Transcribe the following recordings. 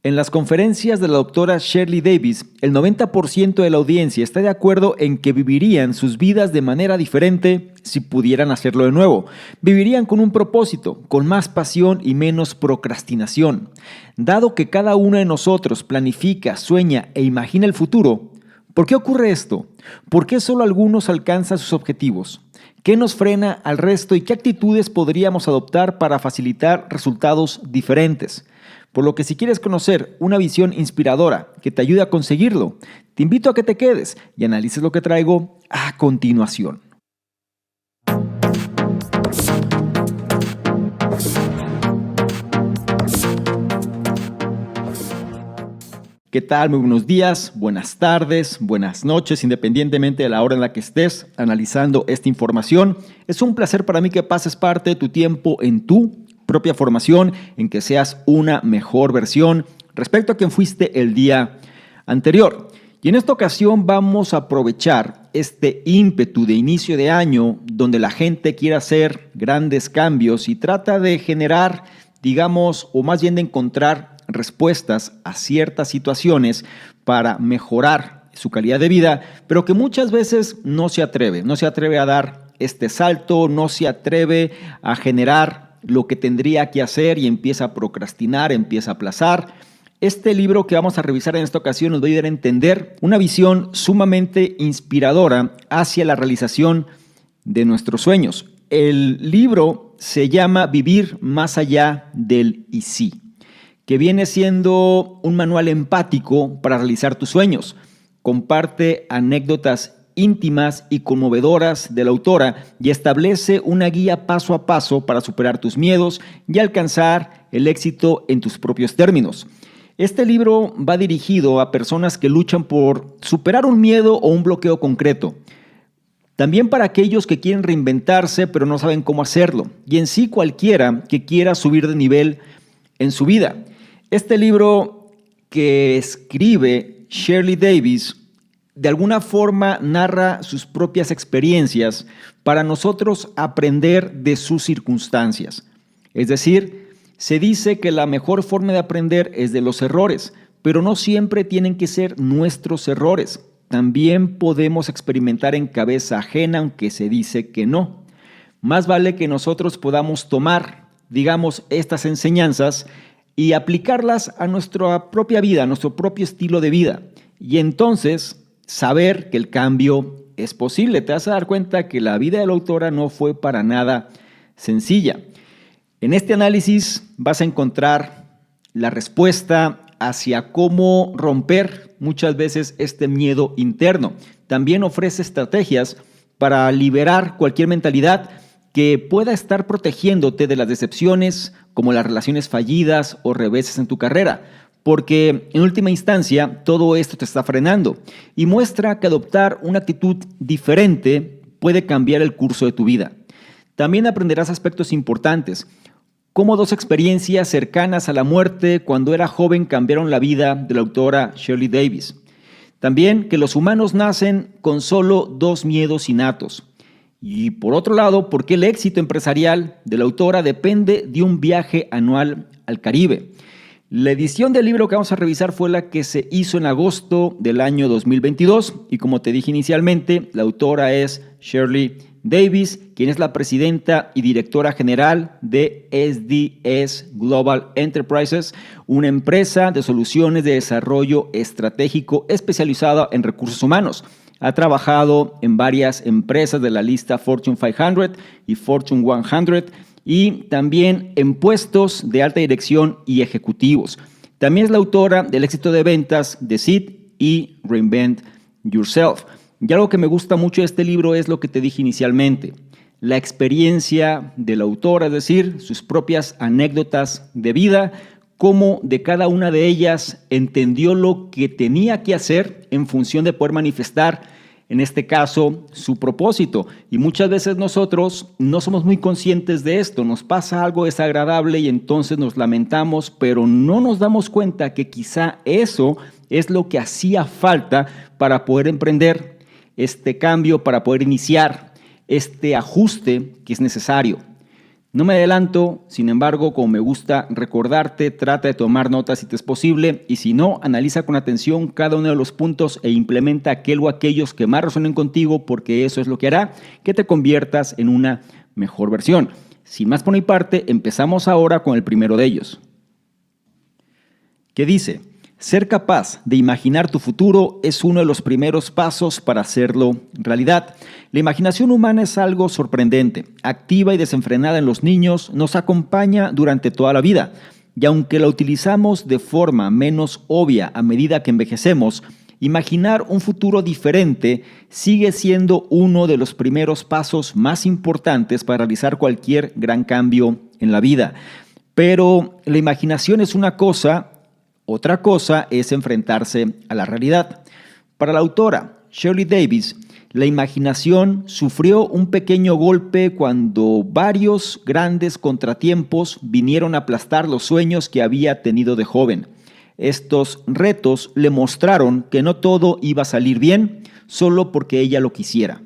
En las conferencias de la doctora Shirley Davis, el 90% de la audiencia está de acuerdo en que vivirían sus vidas de manera diferente si pudieran hacerlo de nuevo. Vivirían con un propósito, con más pasión y menos procrastinación. Dado que cada uno de nosotros planifica, sueña e imagina el futuro, ¿por qué ocurre esto? ¿Por qué solo algunos alcanzan sus objetivos? ¿Qué nos frena al resto y qué actitudes podríamos adoptar para facilitar resultados diferentes? Por lo que si quieres conocer una visión inspiradora que te ayude a conseguirlo, te invito a que te quedes y analices lo que traigo a continuación. ¿Qué tal? Muy buenos días, buenas tardes, buenas noches, independientemente de la hora en la que estés analizando esta información. Es un placer para mí que pases parte de tu tiempo en tu propia formación, en que seas una mejor versión respecto a quien fuiste el día anterior. Y en esta ocasión vamos a aprovechar este ímpetu de inicio de año donde la gente quiere hacer grandes cambios y trata de generar, digamos, o más bien de encontrar respuestas a ciertas situaciones para mejorar su calidad de vida, pero que muchas veces no se atreve a dar este salto, no se atreve a generar lo que tendría que hacer y empieza a procrastinar, empieza a aplazar. Este libro que vamos a revisar en esta ocasión nos va a ayudar a entender una visión sumamente inspiradora hacia la realización de nuestros sueños. El libro se llama Vivir más allá del y sí, que viene siendo un manual empático para realizar tus sueños. Comparte anécdotas íntimas y conmovedoras de la autora y establece una guía paso a paso para superar tus miedos y alcanzar el éxito en tus propios términos. Este libro va dirigido a personas que luchan por superar un miedo o un bloqueo concreto. También para aquellos que quieren reinventarse pero no saben cómo hacerlo. Y en sí cualquiera que quiera subir de nivel en su vida. Este libro que escribe Shirley Davis de alguna forma narra sus propias experiencias para nosotros aprender de sus circunstancias. Es decir, se dice que la mejor forma de aprender es de los errores, pero no siempre tienen que ser nuestros errores. También podemos experimentar en cabeza ajena, aunque se dice que no. Más vale que nosotros podamos tomar, digamos, estas enseñanzas y aplicarlas a nuestra propia vida, a nuestro propio estilo de vida. Y entonces saber que el cambio es posible. Te vas a dar cuenta que la vida de la autora no fue para nada sencilla. En este análisis vas a encontrar la respuesta hacia cómo romper muchas veces este miedo interno. También ofrece estrategias para liberar cualquier mentalidad que pueda estar protegiéndote de las decepciones, como las relaciones fallidas o reveses en tu carrera. Porque en última instancia todo esto te está frenando y muestra que adoptar una actitud diferente puede cambiar el curso de tu vida. También aprenderás aspectos importantes, cómo dos experiencias cercanas a la muerte cuando era joven cambiaron la vida de la autora Shirley Davis. También que los humanos nacen con solo dos miedos innatos. Y por otro lado, por qué el éxito empresarial de la autora depende de un viaje anual al Caribe. La edición del libro que vamos a revisar fue la que se hizo en agosto del año 2022 y como te dije inicialmente, la autora es Shirley Davis, quien es la presidenta y directora general de SDS Global Enterprises, una empresa de soluciones de desarrollo estratégico especializada en recursos humanos. Ha trabajado en varias empresas de la lista Fortune 500 y Fortune 100, y también en puestos de alta dirección y ejecutivos. También es la autora del éxito de ventas de Seed y Reinvent Yourself. Y algo que me gusta mucho de este libro es lo que te dije inicialmente, la experiencia de la autora, es decir, sus propias anécdotas de vida, cómo de cada una de ellas entendió lo que tenía que hacer en función de poder manifestar en este caso, su propósito. Y muchas veces nosotros no somos muy conscientes de esto. Nos pasa algo desagradable y entonces nos lamentamos, pero no nos damos cuenta que quizá eso es lo que hacía falta para poder emprender este cambio, para poder iniciar este ajuste que es necesario. No me adelanto, sin embargo, como me gusta recordarte, trata de tomar notas si te es posible y si no, analiza con atención cada uno de los puntos e implementa aquel o aquellos que más resuenen contigo porque eso es lo que hará que te conviertas en una mejor versión. Sin más por mi parte, empezamos ahora con el primero de ellos. ¿Qué dice? Ser capaz de imaginar tu futuro es uno de los primeros pasos para hacerlo realidad. La imaginación humana es algo sorprendente, activa y desenfrenada en los niños, nos acompaña durante toda la vida. Y aunque la utilizamos de forma menos obvia a medida que envejecemos, imaginar un futuro diferente sigue siendo uno de los primeros pasos más importantes para realizar cualquier gran cambio en la vida. Pero la imaginación es una cosa. Otra cosa es enfrentarse a la realidad. Para la autora Shirley Davis, la imaginación sufrió un pequeño golpe cuando varios grandes contratiempos vinieron a aplastar los sueños que había tenido de joven. Estos retos le mostraron que no todo iba a salir bien solo porque ella lo quisiera.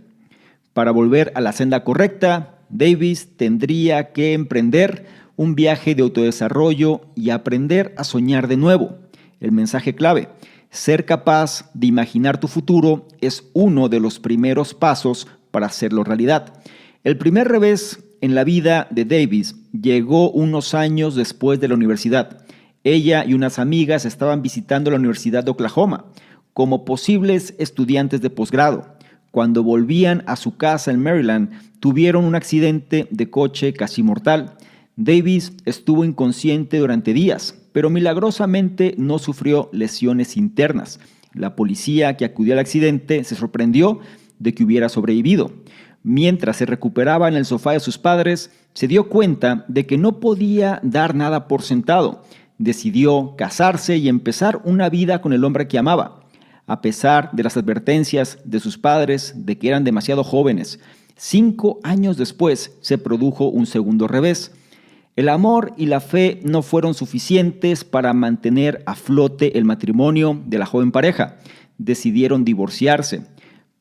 Para volver a la senda correcta, Davis tendría que emprender un viaje de autodesarrollo y aprender a soñar de nuevo. El mensaje clave: ser capaz de imaginar tu futuro es uno de los primeros pasos para hacerlo realidad. El primer revés en la vida de Davis llegó unos años después de la universidad. Ella y unas amigas estaban visitando la Universidad de Oklahoma como posibles estudiantes de posgrado. Cuando volvían a su casa en Maryland, tuvieron un accidente de coche casi mortal. Davis estuvo inconsciente durante días, pero milagrosamente no sufrió lesiones internas. La policía que acudió al accidente se sorprendió de que hubiera sobrevivido. Mientras se recuperaba en el sofá de sus padres, se dio cuenta de que no podía dar nada por sentado. Decidió casarse y empezar una vida con el hombre que amaba. A pesar de las advertencias de sus padres de que eran demasiado jóvenes, 5 años después se produjo un segundo revés. El amor y la fe no fueron suficientes para mantener a flote el matrimonio de la joven pareja. Decidieron divorciarse.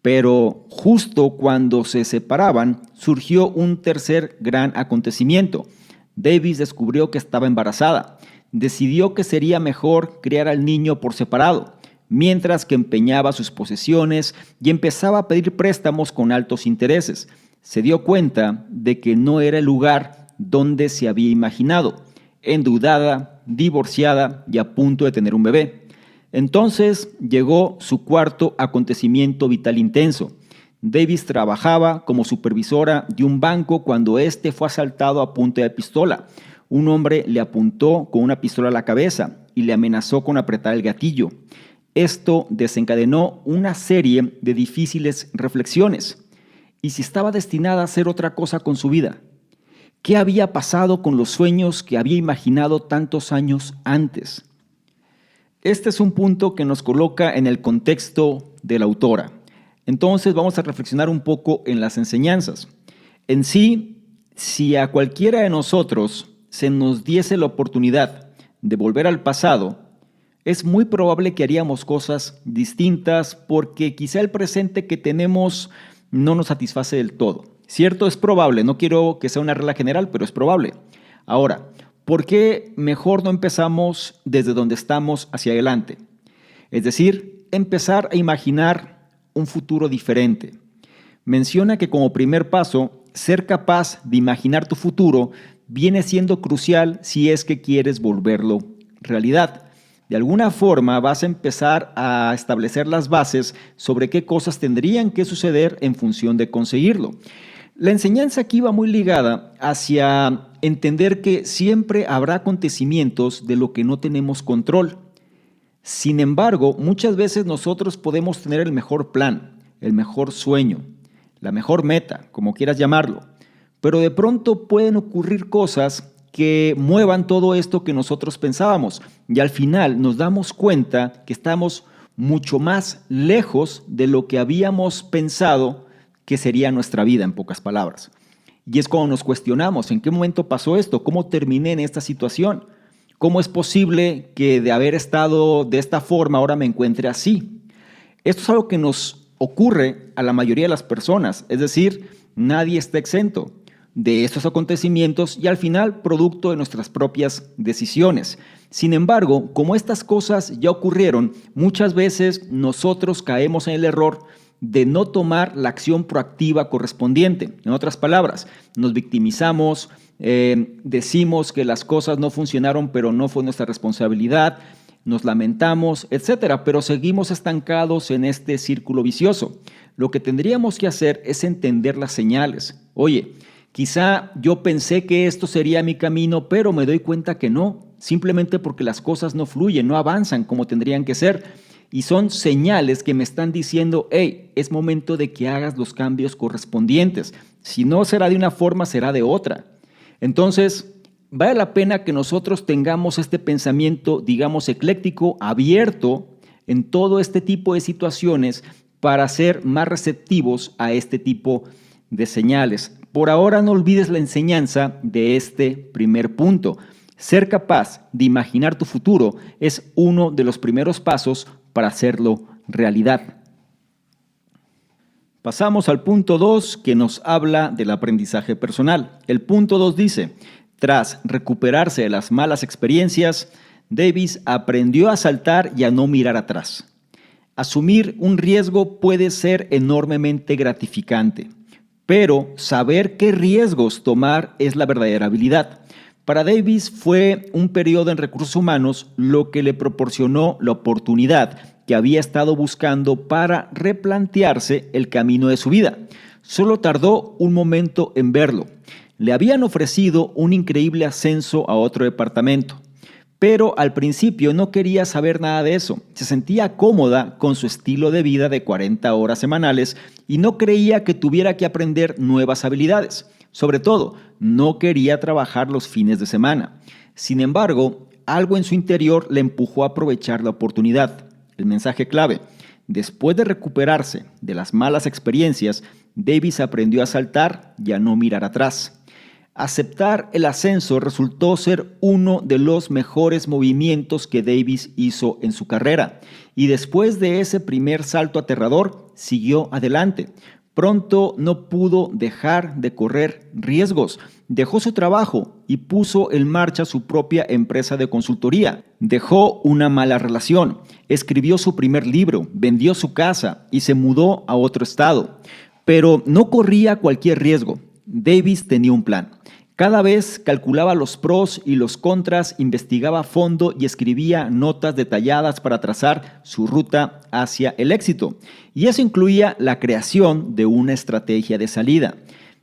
Pero justo cuando se separaban, surgió un tercer gran acontecimiento. Davis descubrió que estaba embarazada. Decidió que sería mejor criar al niño por separado, mientras que empeñaba sus posesiones y empezaba a pedir préstamos con altos intereses. Se dio cuenta de que no era el lugar donde se había imaginado, endeudada, divorciada y a punto de tener un bebé. Entonces llegó su cuarto acontecimiento vital intenso. Davis trabajaba como supervisora de un banco cuando este fue asaltado a punta de pistola. Un hombre le apuntó con una pistola a la cabeza y le amenazó con apretar el gatillo. Esto desencadenó una serie de difíciles reflexiones. ¿Y si estaba destinada a hacer otra cosa con su vida? ¿Qué había pasado con los sueños que había imaginado tantos años antes? Este es un punto que nos coloca en el contexto de la autora. Entonces vamos a reflexionar un poco en las enseñanzas. En sí, si a cualquiera de nosotros se nos diese la oportunidad de volver al pasado, es muy probable que haríamos cosas distintas porque quizá el presente que tenemos no nos satisface del todo. Cierto, es probable, no quiero que sea una regla general, pero es probable. Ahora, ¿por qué mejor no empezamos desde donde estamos hacia adelante? Es decir, empezar a imaginar un futuro diferente. Menciona que como primer paso, ser capaz de imaginar tu futuro viene siendo crucial si es que quieres volverlo realidad. De alguna forma vas a empezar a establecer las bases sobre qué cosas tendrían que suceder en función de conseguirlo. La enseñanza aquí va muy ligada hacia entender que siempre habrá acontecimientos de lo que no tenemos control. Sin embargo, muchas veces nosotros podemos tener el mejor plan, el mejor sueño, la mejor meta, como quieras llamarlo, pero de pronto pueden ocurrir cosas que muevan todo esto que nosotros pensábamos y al final nos damos cuenta que estamos mucho más lejos de lo que habíamos pensado que sería nuestra vida, en pocas palabras. Y es cuando nos cuestionamos, ¿en qué momento pasó esto? ¿Cómo terminé en esta situación? ¿Cómo es posible que de haber estado de esta forma ahora me encuentre así? Esto es algo que nos ocurre a la mayoría de las personas, es decir, nadie está exento. de estos acontecimientos y al final producto de nuestras propias decisiones. Sin embargo, como estas cosas ya ocurrieron, muchas veces nosotros caemos en el error de no tomar la acción proactiva correspondiente. En otras palabras, nos victimizamos, decimos que las cosas no funcionaron, pero no fue nuestra responsabilidad, nos lamentamos, etcétera, pero seguimos estancados en este círculo vicioso. Lo que tendríamos que hacer es entender las señales. Oye, quizá yo pensé que esto sería mi camino, pero me doy cuenta que no, simplemente porque las cosas no fluyen, no avanzan como tendrían que ser. Y son señales que me están diciendo, hey, es momento de que hagas los cambios correspondientes. Si no será de una forma, será de otra. Entonces, vale la pena que nosotros tengamos este pensamiento, digamos, ecléctico, abierto en todo este tipo de situaciones para ser más receptivos a este tipo de señales. Por ahora no olvides la enseñanza de este primer punto. Ser capaz de imaginar tu futuro es uno de los primeros pasos para hacerlo realidad. Pasamos al punto 2 que nos habla del aprendizaje personal. El punto 2 dice, tras recuperarse de las malas experiencias, Davis aprendió a saltar y a no mirar atrás. Asumir un riesgo puede ser enormemente gratificante, pero saber qué riesgos tomar es la verdadera habilidad. Para Davis fue un periodo en recursos humanos lo que le proporcionó la oportunidad que había estado buscando para replantearse el camino de su vida. Solo tardó un momento en verlo. Le habían ofrecido un increíble ascenso a otro departamento, pero al principio no quería saber nada de eso. Se sentía cómoda con su estilo de vida de 40 horas semanales y no creía que tuviera que aprender nuevas habilidades. Sobre todo, no quería trabajar los fines de semana. Sin embargo, algo en su interior le empujó a aprovechar la oportunidad. El mensaje clave: después de recuperarse de las malas experiencias, Davis aprendió a saltar y a no mirar atrás. Aceptar el ascenso resultó ser uno de los mejores movimientos que Davis hizo en su carrera, y después de ese primer salto aterrador, siguió adelante. Pronto no pudo dejar de correr riesgos. Dejó su trabajo y puso en marcha su propia empresa de consultoría. Dejó una mala relación, escribió su primer libro, vendió su casa y se mudó a otro estado. Pero no corría cualquier riesgo. Davis tenía un plan. Cada vez calculaba los pros y los contras, investigaba a fondo y escribía notas detalladas para trazar su ruta hacia el éxito. Y eso incluía la creación de una estrategia de salida.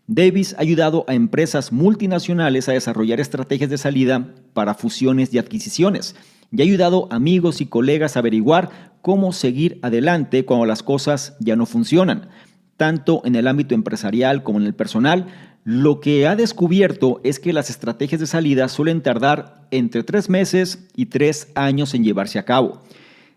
Davis ha ayudado a empresas multinacionales a desarrollar estrategias de salida para fusiones y adquisiciones. Y ha ayudado a amigos y colegas a averiguar cómo seguir adelante cuando las cosas ya no funcionan. Tanto en el ámbito empresarial como en el personal, lo que ha descubierto es que las estrategias de salida suelen tardar entre 3 meses y 3 años en llevarse a cabo.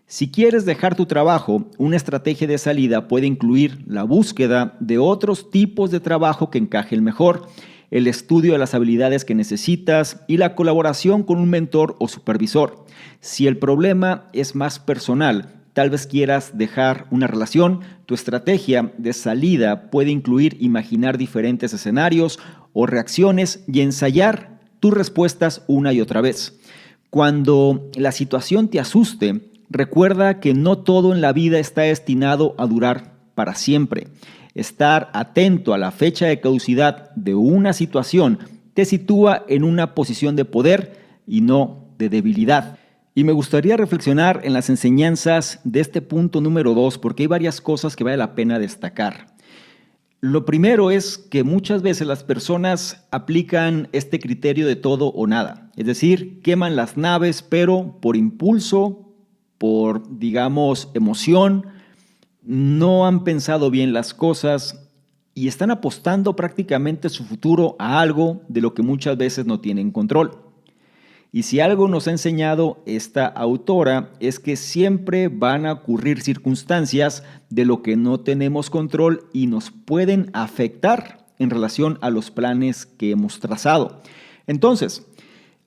Si quieres dejar tu trabajo, una estrategia de salida puede incluir la búsqueda de otros tipos de trabajo que encajen mejor, el estudio de las habilidades que necesitas y la colaboración con un mentor o supervisor. Si el problema es más personal, tal vez quieras dejar una relación, tu estrategia de salida puede incluir imaginar diferentes escenarios o reacciones y ensayar tus respuestas una y otra vez. Cuando la situación te asuste, recuerda que no todo en la vida está destinado a durar para siempre. Estar atento a la fecha de caducidad de una situación te sitúa en una posición de poder y no de debilidad. Y me gustaría reflexionar en las enseñanzas de este punto número 2 porque hay varias cosas que vale la pena destacar. Lo primero es que muchas veces las personas aplican este criterio de todo o nada. Es decir, queman las naves, pero por impulso, por, digamos, emoción, no han pensado bien las cosas y están apostando prácticamente su futuro a algo de lo que muchas veces no tienen control. Y si algo nos ha enseñado esta autora es que siempre van a ocurrir circunstancias de lo que no tenemos control y nos pueden afectar en relación a los planes que hemos trazado. Entonces,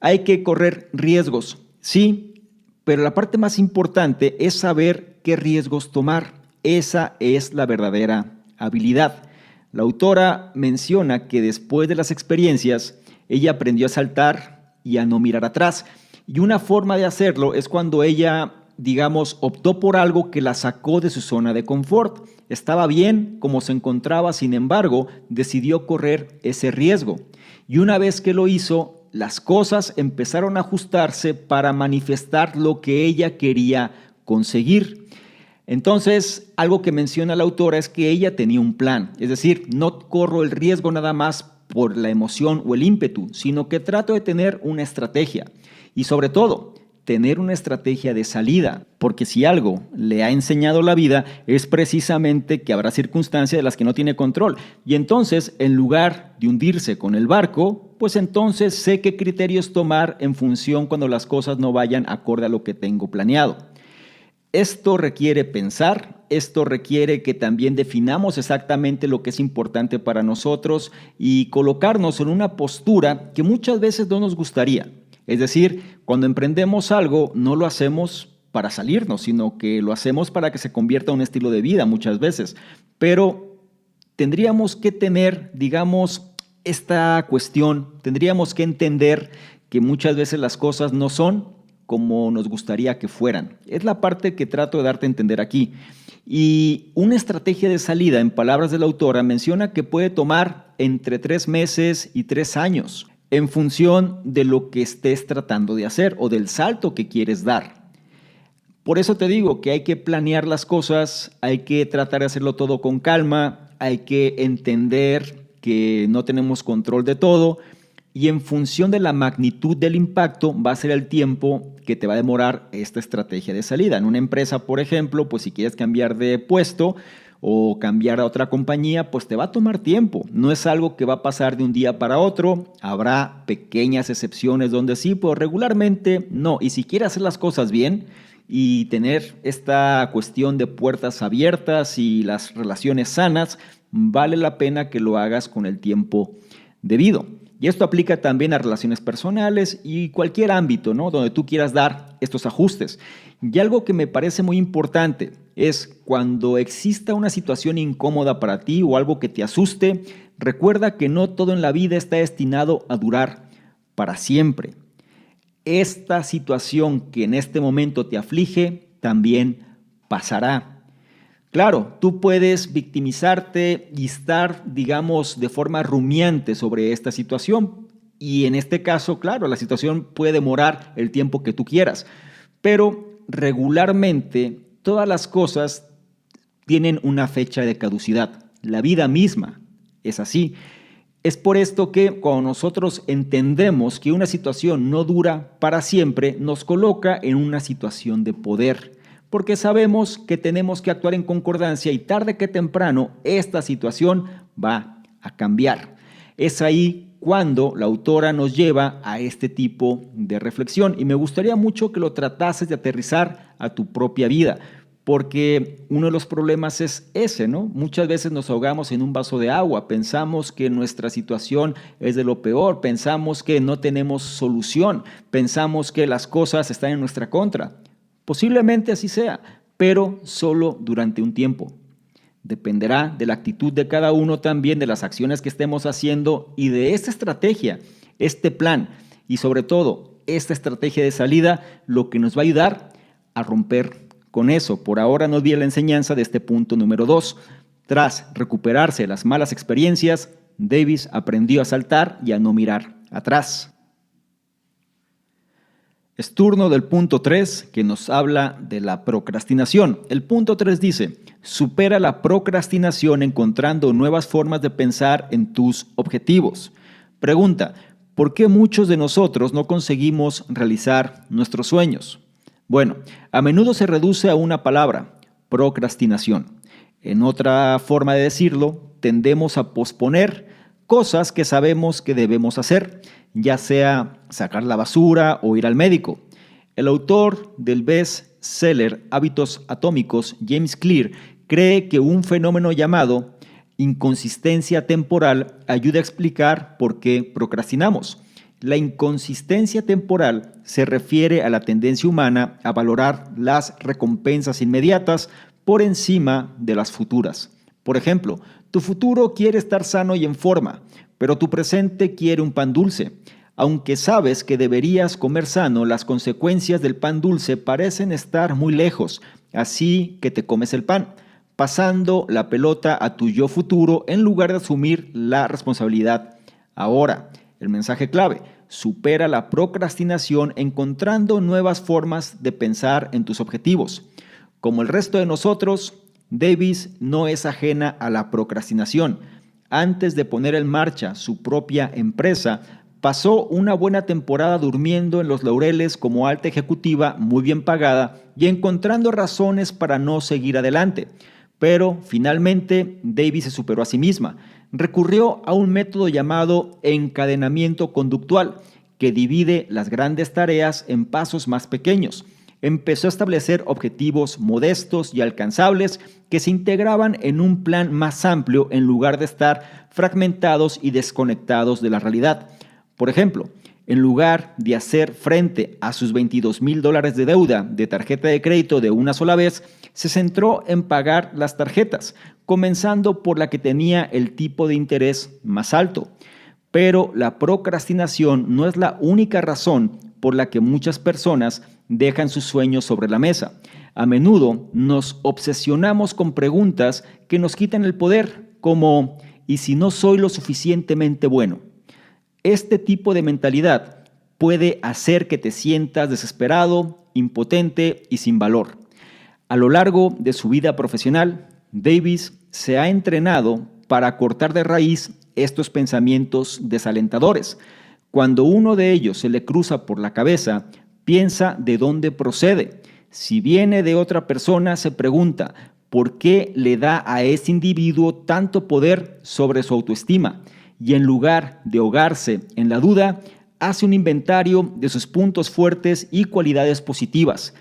hay que correr riesgos, sí, pero la parte más importante es saber qué riesgos tomar. Esa es la verdadera habilidad. La autora menciona que después de las experiencias, ella aprendió a saltar y a no mirar atrás. Y una forma de hacerlo es cuando ella, digamos, optó por algo que la sacó de su zona de confort. Estaba bien como se encontraba, sin embargo, decidió correr ese riesgo. Y una vez que lo hizo, las cosas empezaron a ajustarse para manifestar lo que ella quería conseguir. Entonces, algo que menciona la autora es que ella tenía un plan, es decir, no corro el riesgo nada más por la emoción o el ímpetu, sino que trato de tener una estrategia y sobre todo, tener una estrategia de salida, porque si algo le ha enseñado la vida es precisamente que habrá circunstancias de las que no tiene control y entonces, en lugar de hundirse con el barco, pues entonces sé qué criterios tomar en función cuando las cosas no vayan acorde a lo que tengo planeado. Esto requiere pensar, esto requiere que también definamos exactamente lo que es importante para nosotros y colocarnos en una postura que muchas veces no nos gustaría. Es decir, cuando emprendemos algo no lo hacemos para salirnos, sino que lo hacemos para que se convierta en un estilo de vida muchas veces. Pero tendríamos que tener, digamos, esta cuestión, tendríamos que entender que muchas veces las cosas no son como nos gustaría que fueran. Es la parte que trato de darte a entender aquí. Y una estrategia de salida, en palabras de la autora, menciona que puede tomar entre 3 meses y 3 años, en función de lo que estés tratando de hacer o del salto que quieres dar. Por eso te digo que hay que planear las cosas, hay que tratar de hacerlo todo con calma, hay que entender que no tenemos control de todo, y en función de la magnitud del impacto va a ser el tiempo que te va a demorar esta estrategia de salida. En una empresa, por ejemplo, pues si quieres cambiar de puesto o cambiar a otra compañía, pues te va a tomar tiempo. No es algo que va a pasar de un día para otro. Habrá pequeñas excepciones donde sí, pero regularmente no. Y si quieres hacer las cosas bien y tener esta cuestión de puertas abiertas y las relaciones sanas, vale la pena que lo hagas con el tiempo debido. Y esto aplica también a relaciones personales y cualquier ámbito, ¿no?, donde tú quieras dar estos ajustes. Y algo que me parece muy importante es cuando exista una situación incómoda para ti o algo que te asuste, recuerda que no todo en la vida está destinado a durar para siempre. Esta situación que en este momento te aflige también pasará. Claro, tú puedes victimizarte y estar, digamos, de forma rumiante sobre esta situación. Y en este caso, claro, la situación puede demorar el tiempo que tú quieras. Pero regularmente todas las cosas tienen una fecha de caducidad. La vida misma es así. Es por esto que cuando nosotros entendemos que una situación no dura para siempre, nos coloca en una situación de poder. Porque sabemos que tenemos que actuar en concordancia y tarde que temprano esta situación va a cambiar. Es ahí cuando la autora nos lleva a este tipo de reflexión y me gustaría mucho que lo tratases de aterrizar a tu propia vida, porque uno de los problemas es ese, ¿no? Muchas veces nos ahogamos en un vaso de agua, pensamos que nuestra situación es de lo peor, pensamos que no tenemos solución, pensamos que las cosas están en nuestra contra. Posiblemente así sea, pero solo durante un tiempo. Dependerá de la actitud de cada uno también, de las acciones que estemos haciendo y de esta estrategia, este plan y sobre todo esta estrategia de salida, lo que nos va a ayudar a romper con eso. Por ahora no olvides la enseñanza de este punto número 2. Tras recuperarse de las malas experiencias, Davis aprendió a saltar y a no mirar atrás. Es turno del punto 3 que nos habla de la procrastinación. El punto 3 dice, supera la procrastinación encontrando nuevas formas de pensar en tus objetivos. Pregunta, ¿por qué muchos de nosotros no conseguimos realizar nuestros sueños? Bueno, a menudo se reduce a una palabra, procrastinación. En otra forma de decirlo, tendemos a posponer cosas que sabemos que debemos hacer, ya sea sacar la basura o ir al médico. El autor del best-seller Hábitos Atómicos, James Clear, cree que un fenómeno llamado inconsistencia temporal ayuda a explicar por qué procrastinamos. La inconsistencia temporal se refiere a la tendencia humana a valorar las recompensas inmediatas por encima de las futuras. Por ejemplo, tu futuro quiere estar sano y en forma, pero tu presente quiere un pan dulce. Aunque sabes que deberías comer sano, las consecuencias del pan dulce parecen estar muy lejos, así que te comes el pan, pasando la pelota a tu yo futuro en lugar de asumir la responsabilidad. Ahora, el mensaje clave: supera la procrastinación encontrando nuevas formas de pensar en tus objetivos. Como el resto de nosotros, Davis no es ajena a la procrastinación. Antes de poner en marcha su propia empresa, pasó una buena temporada durmiendo en los laureles como alta ejecutiva muy bien pagada y encontrando razones para no seguir adelante. Pero finalmente Davis se superó a sí misma. Recurrió a un método llamado encadenamiento conductual, que divide las grandes tareas en pasos más pequeños. Empezó a establecer objetivos modestos y alcanzables que se integraban en un plan más amplio en lugar de estar fragmentados y desconectados de la realidad. Por ejemplo, en lugar de hacer frente a sus $22,000 de deuda de tarjeta de crédito de una sola vez, se centró en pagar las tarjetas, comenzando por la que tenía el tipo de interés más alto. Pero la procrastinación no es la única razón por la que muchas personas dejan sus sueños sobre la mesa. A menudo nos obsesionamos con preguntas que nos quitan el poder, como ¿y si no soy lo suficientemente bueno? Este tipo de mentalidad puede hacer que te sientas desesperado, impotente y sin valor. A lo largo de su vida profesional, Davis se ha entrenado para cortar de raíz estos pensamientos desalentadores. Cuando uno de ellos se le cruza por la cabeza, piensa de dónde procede. Si viene de otra persona, se pregunta por qué le da a ese individuo tanto poder sobre su autoestima. Y en lugar de ahogarse en la duda, hace un inventario de sus puntos fuertes y cualidades positivas.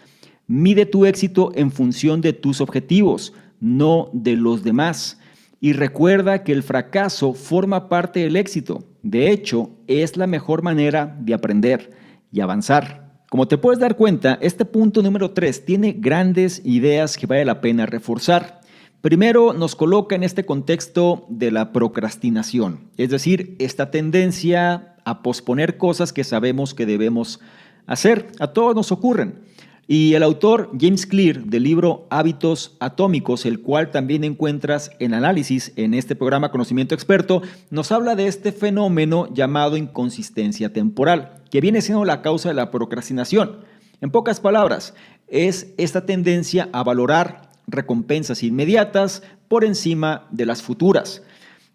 Mide tu éxito en función de tus objetivos, no de los demás. Y recuerda que el fracaso forma parte del éxito. De hecho, es la mejor manera de aprender y avanzar. Como te puedes dar cuenta, este punto número 3 tiene grandes ideas que vale la pena reforzar. Primero, nos coloca en este contexto de la procrastinación, es decir, esta tendencia a posponer cosas que sabemos que debemos hacer. A todos nos ocurren. Y el autor James Clear, del libro Hábitos Atómicos, el cual también encuentras en análisis en este programa Conocimiento Experto, nos habla de este fenómeno llamado inconsistencia temporal, que viene siendo la causa de la procrastinación. En pocas palabras, es esta tendencia a valorar recompensas inmediatas por encima de las futuras.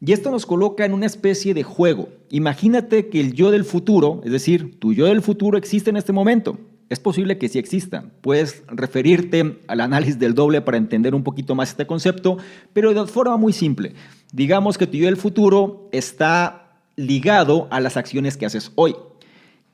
Y esto nos coloca en una especie de juego. Imagínate que el yo del futuro, es decir, tu yo del futuro, existe en este momento. Es posible que sí exista. Puedes referirte al análisis del doble para entender un poquito más este concepto, pero de forma muy simple. Digamos que tu yo del futuro está ligado a las acciones que haces hoy.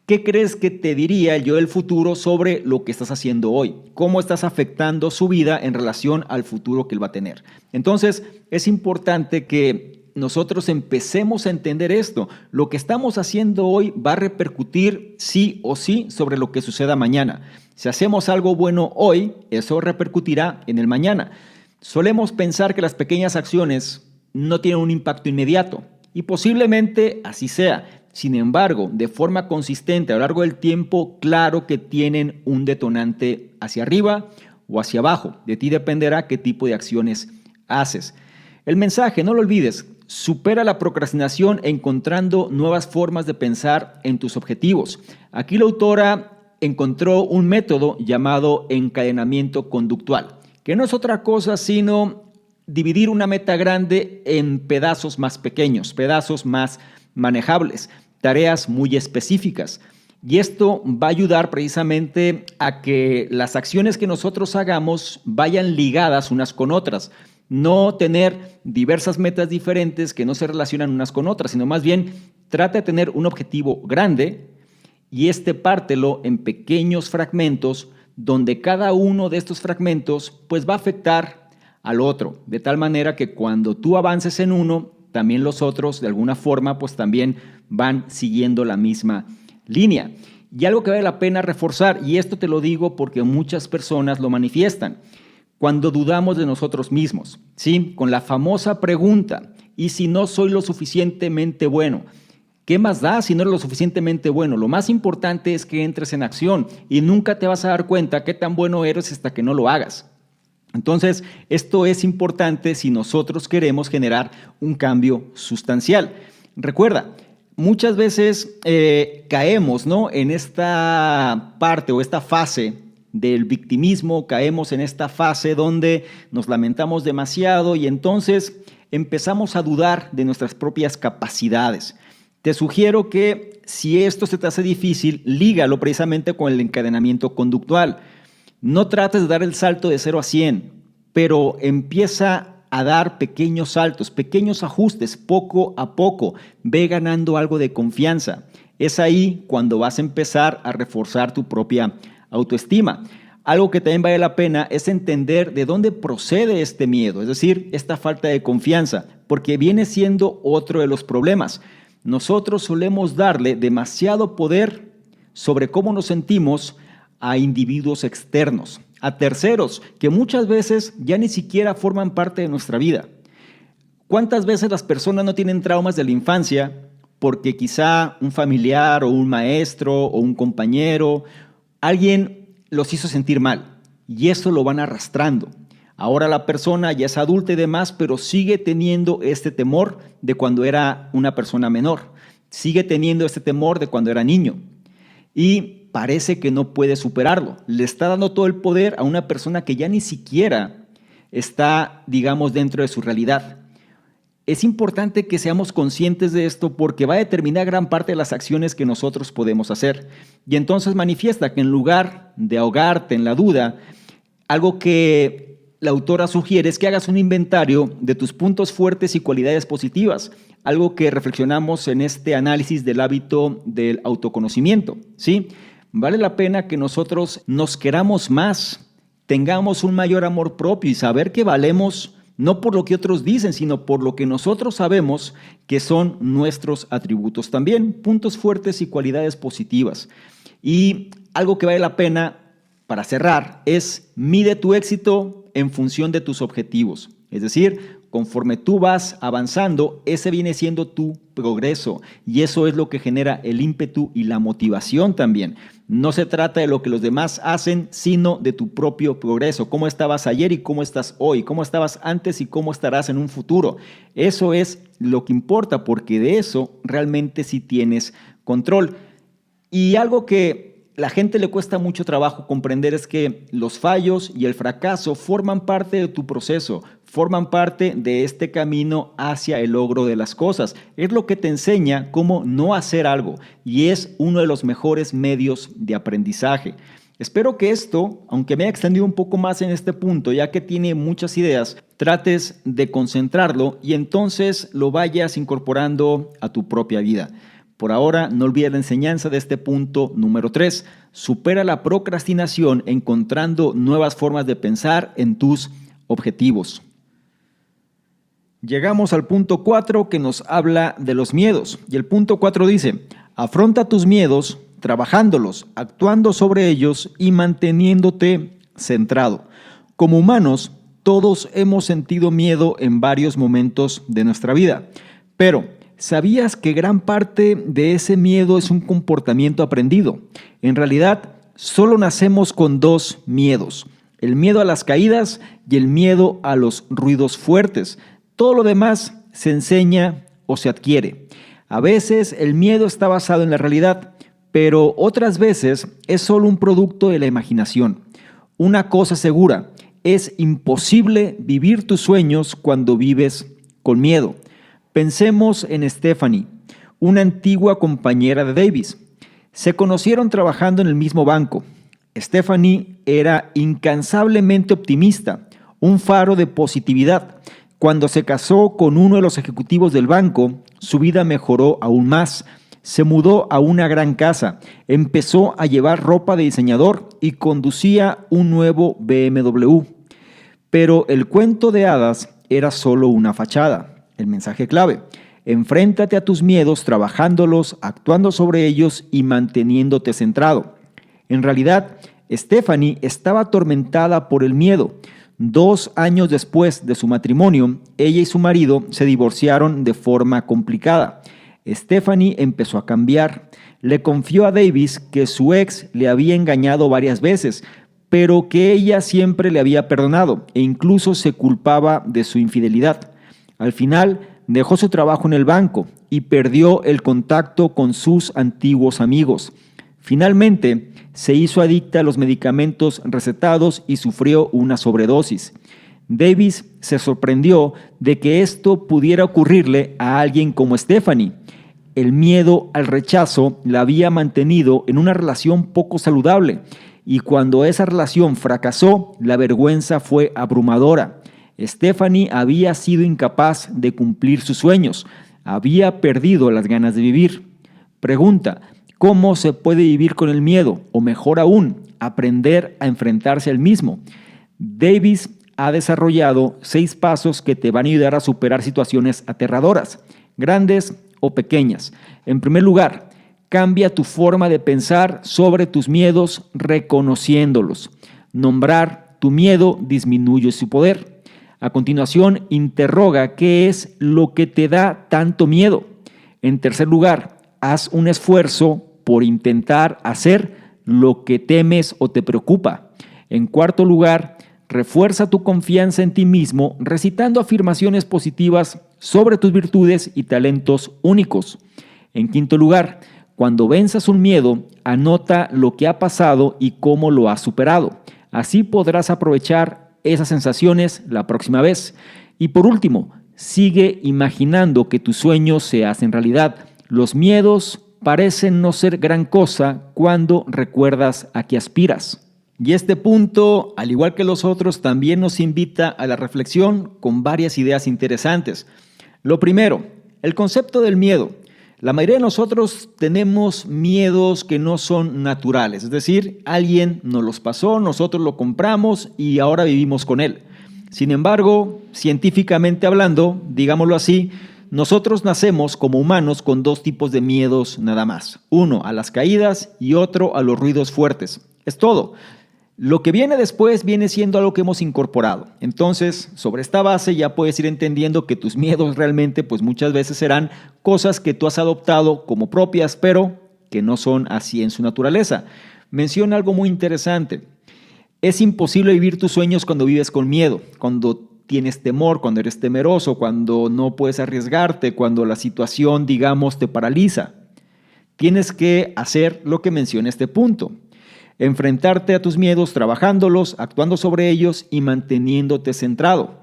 ¿Qué crees que te diría el yo del futuro sobre lo que estás haciendo hoy? ¿Cómo estás afectando su vida en relación al futuro que él va a tener? Entonces, es importante que nosotros empecemos a entender esto. Lo que estamos haciendo hoy va a repercutir sí o sí sobre lo que suceda mañana. Si hacemos algo bueno hoy, eso repercutirá en el mañana. Solemos pensar que las pequeñas acciones no tienen un impacto inmediato y posiblemente así sea. Sin embargo, de forma consistente a lo largo del tiempo, claro que tienen un detonante hacia arriba o hacia abajo. De ti dependerá qué tipo de acciones haces. El mensaje, no lo olvides, supera la procrastinación encontrando nuevas formas de pensar en tus objetivos. Aquí la autora encontró un método llamado encadenamiento conductual, que no es otra cosa sino dividir una meta grande en pedazos más pequeños, pedazos más manejables, tareas muy específicas. Y esto va a ayudar precisamente a que las acciones que nosotros hagamos vayan ligadas unas con otras. No tener diversas metas diferentes que no se relacionan unas con otras, sino más bien trata de tener un objetivo grande y pártelo en pequeños fragmentos donde cada uno de estos fragmentos pues va a afectar al otro, de tal manera que cuando tú avances en uno, también los otros de alguna forma pues también van siguiendo la misma línea. Y algo que vale la pena reforzar, y esto te lo digo porque muchas personas lo manifiestan, cuando dudamos de nosotros mismos, ¿sí? Con la famosa pregunta, ¿y si no soy lo suficientemente bueno? ¿Qué más da si no eres lo suficientemente bueno? Lo más importante es que entres en acción y nunca te vas a dar cuenta qué tan bueno eres hasta que no lo hagas. Entonces, esto es importante si nosotros queremos generar un cambio sustancial. Recuerda, muchas veces caemos, ¿no?, en esta parte o esta fase del victimismo, caemos en esta fase donde nos lamentamos demasiado y entonces empezamos a dudar de nuestras propias capacidades. Te sugiero que si esto se te hace difícil, lígalo precisamente con el encadenamiento conductual. No trates de dar el salto de 0 a 100, pero empieza a dar pequeños saltos, pequeños ajustes, poco a poco. Ve ganando algo de confianza. Es ahí cuando vas a empezar a reforzar tu propia autoestima. Algo que también vale la pena es entender de dónde procede este miedo, es decir, esta falta de confianza, porque viene siendo otro de los problemas. Nosotros solemos darle demasiado poder sobre cómo nos sentimos a individuos externos, a terceros, que muchas veces ya ni siquiera forman parte de nuestra vida. ¿Cuántas veces las personas no tienen traumas de la infancia porque quizá un familiar o un maestro o un compañero, alguien los hizo sentir mal y eso lo van arrastrando? Ahora la persona ya es adulta y demás, pero sigue teniendo este temor de cuando era una persona menor. Sigue teniendo este temor de cuando era niño. Y parece que no puede superarlo. Le está dando todo el poder a una persona que ya ni siquiera está, digamos, dentro de su realidad. Es importante que seamos conscientes de esto porque va a determinar gran parte de las acciones que nosotros podemos hacer. Y entonces manifiesta que en lugar de ahogarte en la duda, algo que la autora sugiere es que hagas un inventario de tus puntos fuertes y cualidades positivas, algo que reflexionamos en este análisis del hábito del autoconocimiento, ¿sí? Vale la pena que nosotros nos queramos más, tengamos un mayor amor propio y saber que valemos no por lo que otros dicen, sino por lo que nosotros sabemos que son nuestros atributos también, puntos fuertes y cualidades positivas. Y algo que vale la pena para cerrar es mide tu éxito en función de tus objetivos. Es decir, conforme tú vas avanzando, ese viene siendo tu progreso y eso es lo que genera el ímpetu y la motivación también. No se trata de lo que los demás hacen, sino de tu propio progreso. Cómo estabas ayer y cómo estás hoy, cómo estabas antes y cómo estarás en un futuro. Eso es lo que importa porque de eso realmente sí tienes control. Y algo que la gente le cuesta mucho trabajo comprender es que los fallos y el fracaso forman parte de tu proceso, forman parte de este camino hacia el logro de las cosas. Es lo que te enseña cómo no hacer algo y es uno de los mejores medios de aprendizaje. Espero que esto, aunque me haya extendido un poco más en este punto, ya que tiene muchas ideas, trates de concentrarlo y entonces lo vayas incorporando a tu propia vida. Por ahora, no olvides la enseñanza de este punto número 3. Supera la procrastinación encontrando nuevas formas de pensar en tus objetivos. Llegamos al punto 4 que nos habla de los miedos. Y el punto 4 dice, afronta tus miedos trabajándolos, actuando sobre ellos y manteniéndote centrado. Como humanos, todos hemos sentido miedo en varios momentos de nuestra vida, pero ¿sabías que gran parte de ese miedo es un comportamiento aprendido? En realidad, solo nacemos con 2 miedos, el miedo a las caídas y el miedo a los ruidos fuertes. Todo lo demás se enseña o se adquiere. A veces el miedo está basado en la realidad, pero otras veces es solo un producto de la imaginación. Una cosa segura, es imposible vivir tus sueños cuando vives con miedo. Pensemos en Stephanie, una antigua compañera de Davis. Se conocieron trabajando en el mismo banco. Stephanie era incansablemente optimista, un faro de positividad. Cuando se casó con uno de los ejecutivos del banco, su vida mejoró aún más. Se mudó a una gran casa, empezó a llevar ropa de diseñador y conducía un nuevo BMW. Pero el cuento de hadas era solo una fachada. El mensaje clave: enfréntate a tus miedos trabajándolos, actuando sobre ellos y manteniéndote centrado. En realidad, Stephanie estaba atormentada por el miedo. 2 años después de su matrimonio, ella y su marido se divorciaron de forma complicada. Stephanie empezó a cambiar. Le confió a Davis que su ex le había engañado varias veces, pero que ella siempre le había perdonado e incluso se culpaba de su infidelidad. Al final, dejó su trabajo en el banco y perdió el contacto con sus antiguos amigos. Finalmente, se hizo adicta a los medicamentos recetados y sufrió una sobredosis. Davis se sorprendió de que esto pudiera ocurrirle a alguien como Stephanie. El miedo al rechazo la había mantenido en una relación poco saludable y cuando esa relación fracasó, la vergüenza fue abrumadora. Stephanie había sido incapaz de cumplir sus sueños, había perdido las ganas de vivir. Pregunta: ¿cómo se puede vivir con el miedo? O mejor aún, aprender a enfrentarse al mismo. Davis ha desarrollado 6 pasos que te van a ayudar a superar situaciones aterradoras, grandes o pequeñas. En primer lugar, cambia tu forma de pensar sobre tus miedos reconociéndolos. Nombrar tu miedo disminuye su poder. A continuación, interroga qué es lo que te da tanto miedo. En tercer lugar, haz un esfuerzo por intentar hacer lo que temes o te preocupa. En cuarto lugar, refuerza tu confianza en ti mismo recitando afirmaciones positivas sobre tus virtudes y talentos únicos. En quinto lugar, cuando venzas un miedo, anota lo que ha pasado y cómo lo has superado. Así podrás aprovechar esas sensaciones la próxima vez. Y por último, sigue imaginando que tus sueños se hacen realidad. Los miedos parecen no ser gran cosa cuando recuerdas a qué aspiras. Y este punto, al igual que los otros, también nos invita a la reflexión con varias ideas interesantes. Lo primero, el concepto del miedo. La mayoría de nosotros tenemos miedos que no son naturales, es decir, alguien nos los pasó, nosotros lo compramos y ahora vivimos con él. Sin embargo, científicamente hablando, digámoslo así, nosotros nacemos como humanos con 2 tipos de miedos nada más. Uno a las caídas y otro a los ruidos fuertes. Es todo. Lo que viene después viene siendo algo que hemos incorporado. Entonces, sobre esta base ya puedes ir entendiendo que tus miedos realmente pues muchas veces serán cosas que tú has adoptado como propias, pero que no son así en su naturaleza. Menciona algo muy interesante. Es imposible vivir tus sueños cuando vives con miedo, cuando tienes temor, cuando eres temeroso, cuando no puedes arriesgarte, cuando la situación, digamos, te paraliza. Tienes que hacer lo que menciona este punto. Enfrentarte a tus miedos trabajándolos, actuando sobre ellos y manteniéndote centrado.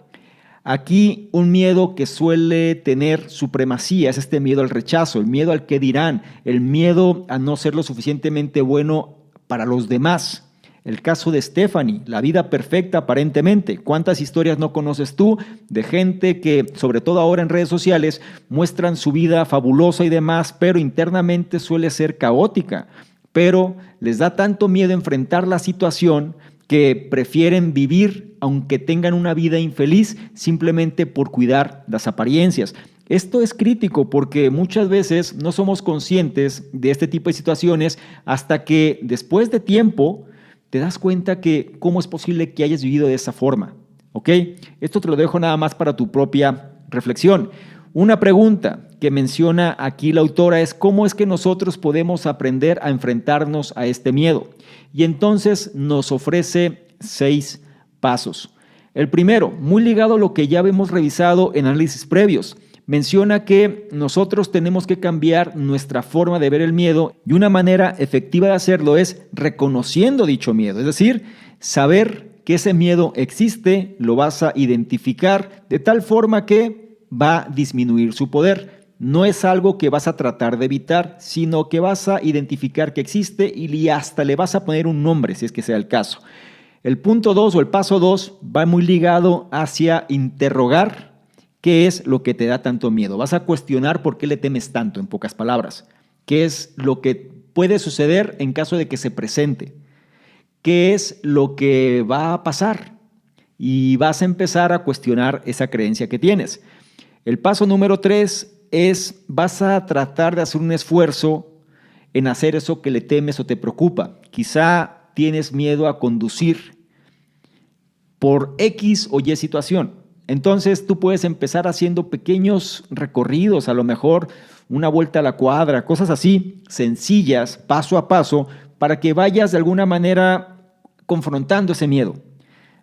Aquí un miedo que suele tener supremacía es este miedo al rechazo, el miedo al qué dirán, el miedo a no ser lo suficientemente bueno para los demás. El caso de Stephanie, la vida perfecta aparentemente. ¿Cuántas historias no conoces tú de gente que, sobre todo ahora en redes sociales, muestran su vida fabulosa y demás, pero internamente suele ser caótica? Pero les da tanto miedo enfrentar la situación que prefieren vivir, aunque tengan una vida infeliz, simplemente por cuidar las apariencias. Esto es crítico porque muchas veces no somos conscientes de este tipo de situaciones hasta que después de tiempo te das cuenta que cómo es posible que hayas vivido de esa forma. ¿Ok? Esto te lo dejo nada más para tu propia reflexión. Una pregunta que menciona aquí la autora es cómo es que nosotros podemos aprender a enfrentarnos a este miedo. Y entonces nos ofrece 6 pasos. El primero, muy ligado a lo que ya hemos revisado en análisis previos, menciona que nosotros tenemos que cambiar nuestra forma de ver el miedo y una manera efectiva de hacerlo es reconociendo dicho miedo, es decir, saber que ese miedo existe, lo vas a identificar de tal forma que va a disminuir su poder. No es algo que vas a tratar de evitar, sino que vas a identificar que existe y hasta le vas a poner un nombre, si es que sea el caso. El punto 2 o el paso 2 va muy ligado hacia interrogar qué es lo que te da tanto miedo. Vas a cuestionar por qué le temes tanto, en pocas palabras. ¿Qué es lo que puede suceder en caso de que se presente? ¿Qué es lo que va a pasar? Y vas a empezar a cuestionar esa creencia que tienes. El paso número 3 es, vas a tratar de hacer un esfuerzo en hacer eso que le temes o te preocupa. Quizá tienes miedo a conducir por X o Y situación. Entonces tú puedes empezar haciendo pequeños recorridos, a lo mejor una vuelta a la cuadra, cosas así, sencillas, paso a paso, para que vayas de alguna manera confrontando ese miedo.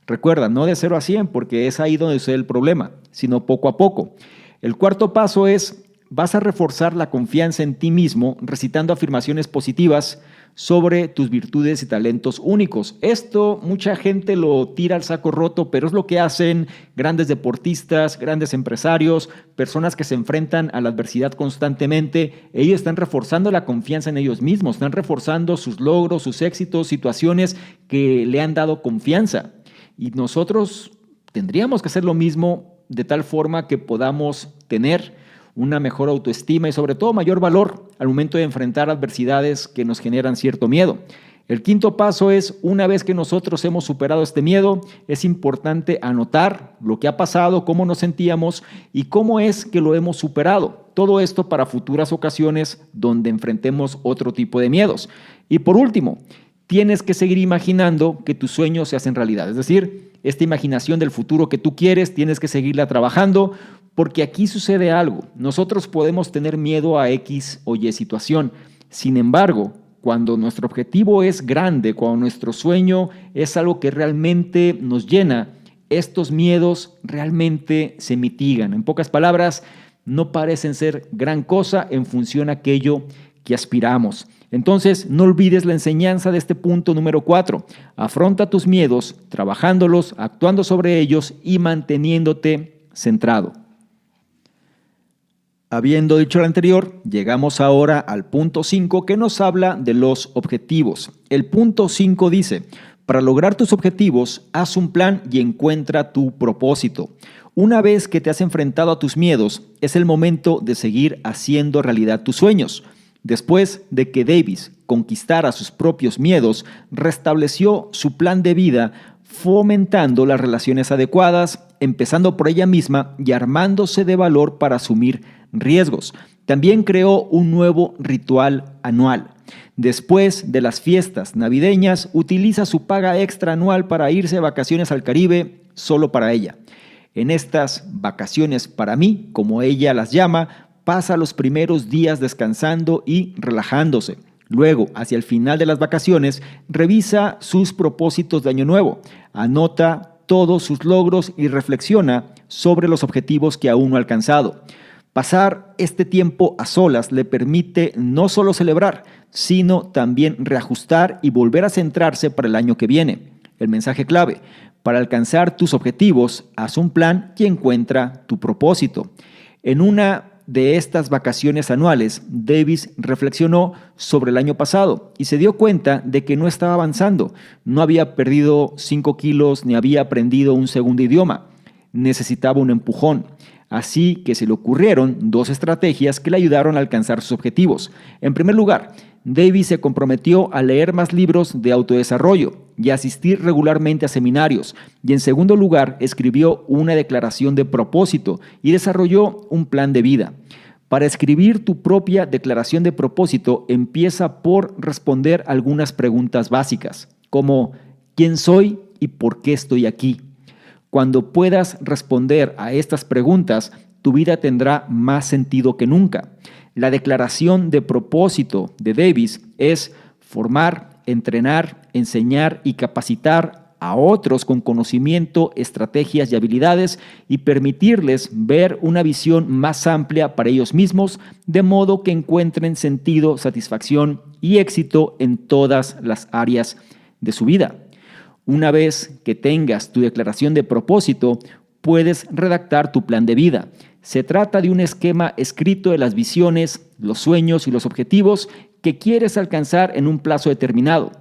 Recuerda, no de 0 a 100, porque es ahí donde sucede el problema, sino poco a poco. El cuarto paso es, vas a reforzar la confianza en ti mismo recitando afirmaciones positivas sobre tus virtudes y talentos únicos. Esto mucha gente lo tira al saco roto, pero es lo que hacen grandes deportistas, grandes empresarios, personas que se enfrentan a la adversidad constantemente. Ellos están reforzando la confianza en ellos mismos, están reforzando sus logros, sus éxitos, situaciones que le han dado confianza. Y nosotros tendríamos que hacer lo mismo de tal forma que podamos tener una mejor autoestima y sobre todo mayor valor al momento de enfrentar adversidades que nos generan cierto miedo. El quinto paso es, una vez que nosotros hemos superado este miedo, es importante anotar lo que ha pasado, cómo nos sentíamos y cómo es que lo hemos superado. Todo esto para futuras ocasiones donde enfrentemos otro tipo de miedos. Y por último, tienes que seguir imaginando que tus sueños se hacen realidad. Es decir, esta imaginación del futuro que tú quieres, tienes que seguirla trabajando, porque aquí sucede algo. Nosotros podemos tener miedo a X o Y situación. Sin embargo, cuando nuestro objetivo es grande, cuando nuestro sueño es algo que realmente nos llena, estos miedos realmente se mitigan. En pocas palabras, no parecen ser gran cosa en función a aquello que aspiramos. Entonces, no olvides la enseñanza de este punto número 4. Afronta tus miedos, trabajándolos, actuando sobre ellos y manteniéndote centrado. Habiendo dicho lo anterior, llegamos ahora al punto 5 que nos habla de los objetivos. El punto 5 dice, para lograr tus objetivos, haz un plan y encuentra tu propósito. Una vez que te has enfrentado a tus miedos, es el momento de seguir haciendo realidad tus sueños. Después de que Davis conquistara sus propios miedos, restableció su plan de vida fomentando las relaciones adecuadas, empezando por ella misma y armándose de valor para asumir riesgos. También creó un nuevo ritual anual. Después de las fiestas navideñas, utiliza su paga extra anual para irse de vacaciones al Caribe solo para ella. En estas vacaciones para mí, como ella las llama, pasa los primeros días descansando y relajándose. Luego, hacia el final de las vacaciones, revisa sus propósitos de año nuevo, anota todos sus logros y reflexiona sobre los objetivos que aún no ha alcanzado. Pasar este tiempo a solas le permite no solo celebrar, sino también reajustar y volver a centrarse para el año que viene. El mensaje clave: para alcanzar tus objetivos, haz un plan y encuentra tu propósito. En una de estas vacaciones anuales, Davis reflexionó sobre el año pasado y se dio cuenta de que no estaba avanzando. No había perdido 5 kilos ni había aprendido un segundo idioma. Necesitaba un empujón. Así que se le ocurrieron 2 estrategias que le ayudaron a alcanzar sus objetivos. En primer lugar, Davis se comprometió a leer más libros de autodesarrollo y a asistir regularmente a seminarios. Y en segundo lugar, escribió una declaración de propósito y desarrolló un plan de vida. Para escribir tu propia declaración de propósito, empieza por responder algunas preguntas básicas, como ¿quién soy y por qué estoy aquí? Cuando puedas responder a estas preguntas, tu vida tendrá más sentido que nunca. La declaración de propósito de Davis es formar, entrenar, enseñar y capacitar a otros con conocimiento, estrategias y habilidades y permitirles ver una visión más amplia para ellos mismos, de modo que encuentren sentido, satisfacción y éxito en todas las áreas de su vida. Una vez que tengas tu declaración de propósito, puedes redactar tu plan de vida. Se trata de un esquema escrito de las visiones, los sueños y los objetivos que quieres alcanzar en un plazo determinado.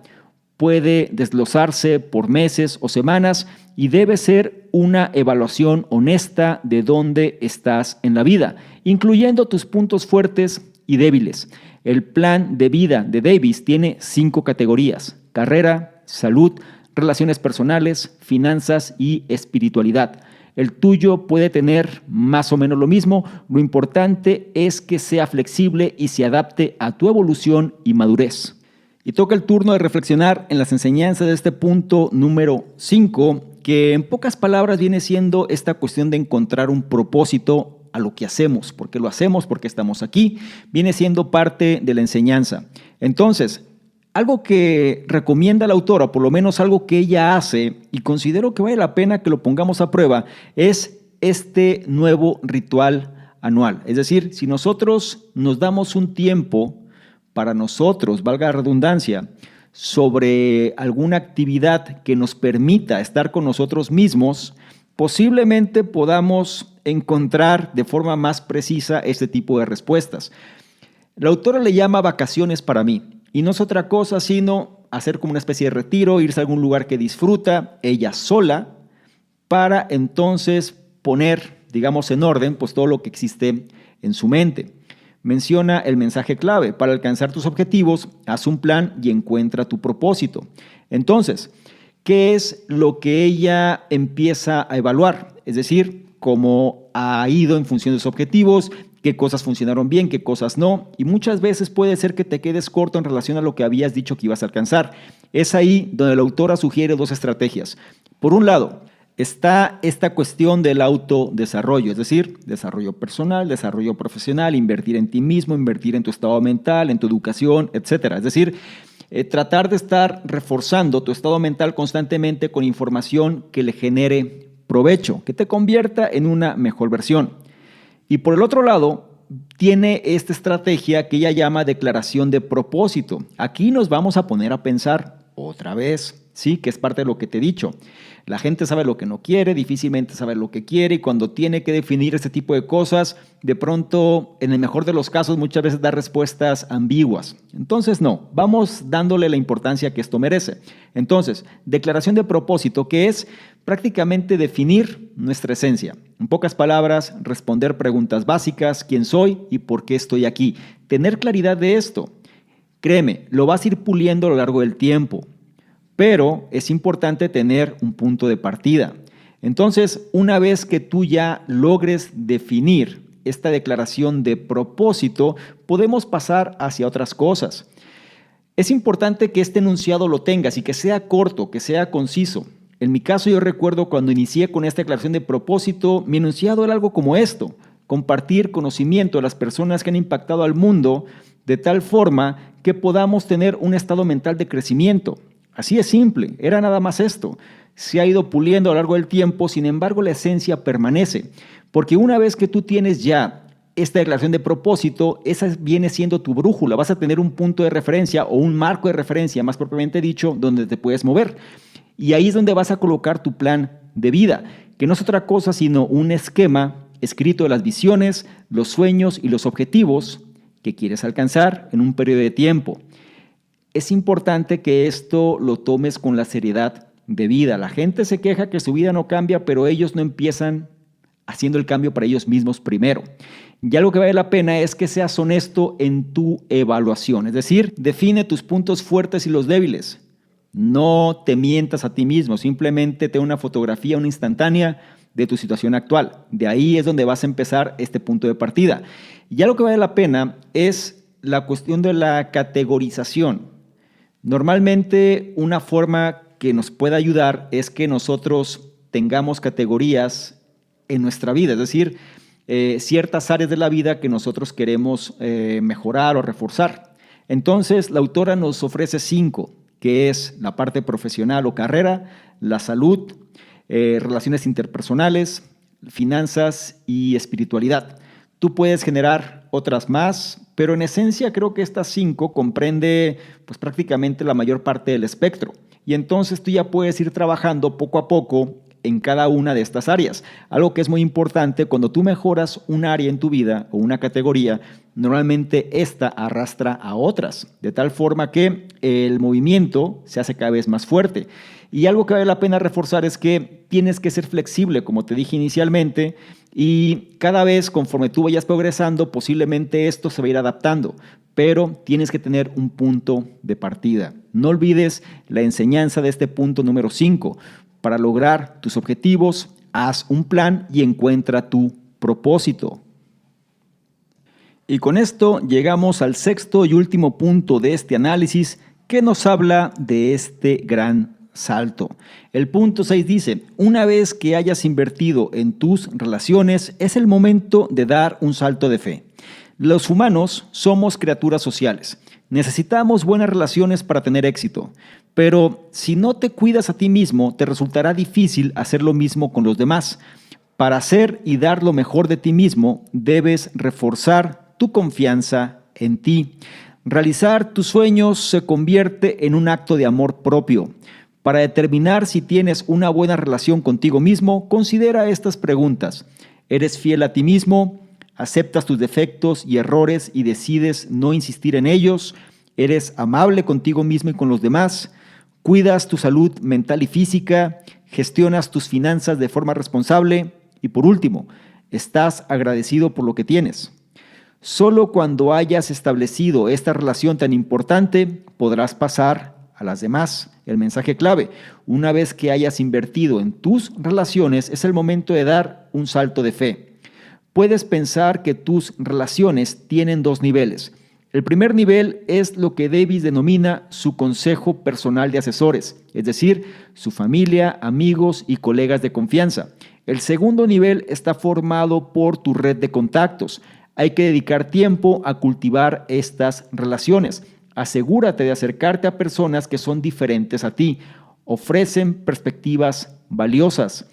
Puede desglosarse por meses o semanas y debe ser una evaluación honesta de dónde estás en la vida, incluyendo tus puntos fuertes y débiles. El plan de vida de Davis tiene 5 categorías: carrera, salud, relaciones personales, finanzas y espiritualidad. El tuyo puede tener más o menos lo mismo. Lo importante es que sea flexible y se adapte a tu evolución y madurez. Y toca el turno de reflexionar en las enseñanzas de este punto número 5. que en pocas palabras viene siendo esta cuestión de encontrar un propósito a lo que hacemos, porque lo hacemos, porque estamos aquí, viene siendo parte de la enseñanza. Entonces, algo que recomienda la autora, por lo menos algo que ella hace, y considero que vale la pena que lo pongamos a prueba, es este nuevo ritual anual. Es decir, si nosotros nos damos un tiempo para nosotros, valga la redundancia, sobre alguna actividad que nos permita estar con nosotros mismos, posiblemente podamos encontrar de forma más precisa este tipo de respuestas. La autora le llama vacaciones para mí, y no es otra cosa sino hacer como una especie de retiro, irse a algún lugar que disfruta, ella sola, para entonces poner, digamos, en orden pues todo lo que existe en su mente. Menciona el mensaje clave: para alcanzar tus objetivos, haz un plan y encuentra tu propósito. Entonces, ¿qué es lo que ella empieza a evaluar? Es decir, cómo ha ido en función de sus objetivos, qué cosas funcionaron bien, qué cosas no, y muchas veces puede ser que te quedes corto en relación a lo que habías dicho que ibas a alcanzar. Es ahí donde la autora sugiere dos estrategias. Por un lado, está esta cuestión del autodesarrollo, es decir, desarrollo personal, desarrollo profesional, invertir en ti mismo, invertir en tu estado mental, en tu educación, etcétera. Es decir, tratar de estar reforzando tu estado mental constantemente con información que le genere provecho, que te convierta en una mejor versión. Y por el otro lado, tiene esta estrategia que ella llama declaración de propósito. Aquí nos vamos a poner a pensar otra vez, ¿sí? Que es parte de lo que te he dicho. La gente sabe lo que no quiere, difícilmente sabe lo que quiere, y cuando tiene que definir este tipo de cosas, de pronto, en el mejor de los casos, muchas veces da respuestas ambiguas. Entonces, no, vamos dándole la importancia que esto merece. Entonces, declaración de propósito, que es prácticamente definir nuestra esencia. En pocas palabras, responder preguntas básicas: ¿quién soy y por qué estoy aquí? Tener claridad de esto. Créeme, lo vas a ir puliendo a lo largo del tiempo, pero es importante tener un punto de partida. Entonces, una vez que tú ya logres definir esta declaración de propósito, podemos pasar hacia otras cosas. Es importante que este enunciado lo tengas y que sea corto, que sea conciso. En mi caso, yo recuerdo cuando inicié con esta declaración de propósito, mi enunciado era algo como esto: compartir conocimiento de las personas que han impactado al mundo de tal forma que podamos tener un estado mental de crecimiento. Así es simple, era nada más esto. Se ha ido puliendo a lo largo del tiempo, sin embargo la esencia permanece. Porque una vez que tú tienes ya esta declaración de propósito, esa viene siendo tu brújula. Vas a tener un punto de referencia o un marco de referencia, más propiamente dicho, donde te puedes mover. Y ahí es donde vas a colocar tu plan de vida, que no es otra cosa sino un esquema escrito de las visiones, los sueños y los objetivos que quieres alcanzar en un periodo de tiempo. Es importante que esto lo tomes con la seriedad de vida. La gente se queja que su vida no cambia, pero ellos no empiezan haciendo el cambio para ellos mismos primero. Ya lo que vale la pena es que seas honesto en tu evaluación, es decir, define tus puntos fuertes y los débiles. No te mientas a ti mismo, simplemente ten una fotografía, una instantánea de tu situación actual. De ahí es donde vas a empezar este punto de partida. Ya lo que vale la pena es la cuestión de la categorización. Normalmente una forma que nos puede ayudar es que nosotros tengamos categorías en nuestra vida, es decir, ciertas áreas de la vida que nosotros queremos mejorar o reforzar. Entonces, la autora nos ofrece 5, que es la parte profesional o carrera, la salud, relaciones interpersonales, finanzas y espiritualidad. Tú puedes generar otras más, pero en esencia creo que estas 5 comprende pues, prácticamente la mayor parte del espectro. Y entonces tú ya puedes ir trabajando poco a poco en cada una de estas áreas. Algo que es muy importante: cuando tú mejoras un área en tu vida o una categoría, normalmente esta arrastra a otras, de tal forma que el movimiento se hace cada vez más fuerte. Y algo que vale la pena reforzar es que tienes que ser flexible, como te dije inicialmente, y cada vez conforme tú vayas progresando, posiblemente esto se va a ir adaptando, pero tienes que tener un punto de partida. No olvides la enseñanza de este punto número 5. Para lograr tus objetivos, haz un plan y encuentra tu propósito. Y con esto llegamos al 6º y último punto de este análisis, que nos habla de este gran salto. El punto 6 dice, una vez que hayas invertido en tus relaciones, es el momento de dar un salto de fe. Los humanos somos criaturas sociales. Necesitamos buenas relaciones para tener éxito, pero si no te cuidas a ti mismo, te resultará difícil hacer lo mismo con los demás. Para hacer y dar lo mejor de ti mismo, debes reforzar tu confianza en ti. Realizar tus sueños se convierte en un acto de amor propio. Para determinar si tienes una buena relación contigo mismo, considera estas preguntas. ¿Eres fiel a ti mismo? ¿Aceptas tus defectos y errores y decides no insistir en ellos? ¿Eres amable contigo mismo y con los demás? ¿Cuidas tu salud mental y física? ¿Gestionas tus finanzas de forma responsable? Y por último, ¿estás agradecido por lo que tienes? Solo cuando hayas establecido esta relación tan importante, podrás pasar a las demás. El mensaje clave: una vez que hayas invertido en tus relaciones, es el momento de dar un salto de fe. Puedes pensar que tus relaciones tienen dos niveles. El primer nivel es lo que Davis denomina su consejo personal de asesores, es decir, su familia, amigos y colegas de confianza. El segundo nivel está formado por tu red de contactos. Hay que dedicar tiempo a cultivar estas relaciones. Asegúrate de acercarte a personas que son diferentes a ti, ofrecen perspectivas valiosas.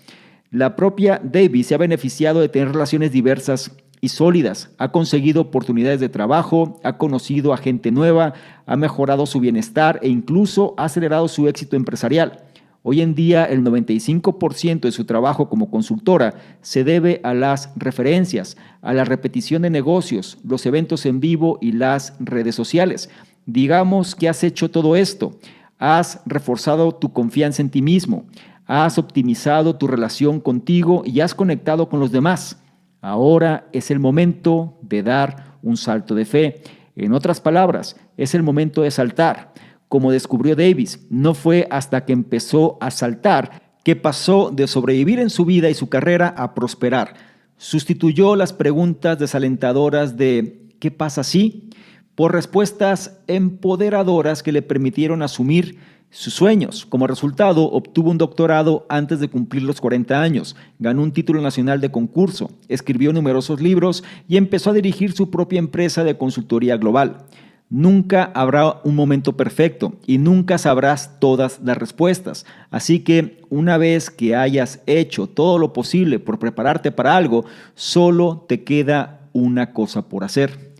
La propia Davis se ha beneficiado de tener relaciones diversas y sólidas. Ha conseguido oportunidades de trabajo, ha conocido a gente nueva, ha mejorado su bienestar e incluso ha acelerado su éxito empresarial. Hoy en día, el 95% de su trabajo como consultora se debe a las referencias, a la repetición de negocios, los eventos en vivo y las redes sociales. Digamos que has hecho todo esto. Has reforzado tu confianza en ti mismo, has optimizado tu relación contigo y has conectado con los demás. Ahora es el momento de dar un salto de fe. En otras palabras, es el momento de saltar. Como descubrió Davis, no fue hasta que empezó a saltar que pasó de sobrevivir en su vida y su carrera a prosperar. Sustituyó las preguntas desalentadoras de ¿qué pasa si? Por respuestas empoderadoras que le permitieron asumir sus sueños. Como resultado, obtuvo un doctorado antes de cumplir los 40 años, ganó un título nacional de concurso, escribió numerosos libros y empezó a dirigir su propia empresa de consultoría global. Nunca habrá un momento perfecto y nunca sabrás todas las respuestas. Así que una vez que hayas hecho todo lo posible por prepararte para algo, solo te queda una cosa por hacer: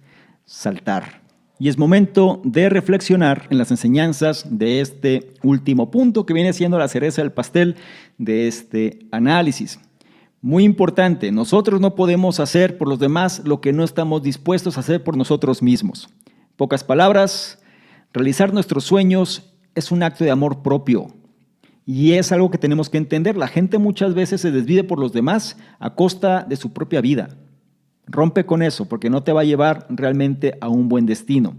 saltar. Y es momento de reflexionar en las enseñanzas de este último punto, que viene siendo la cereza del pastel de este análisis. Muy importante, nosotros no podemos hacer por los demás lo que no estamos dispuestos a hacer por nosotros mismos. En pocas palabras, realizar nuestros sueños es un acto de amor propio. Y es algo que tenemos que entender. La gente muchas veces se desvive por los demás a costa de su propia vida. Rompe con eso, porque no te va a llevar realmente a un buen destino.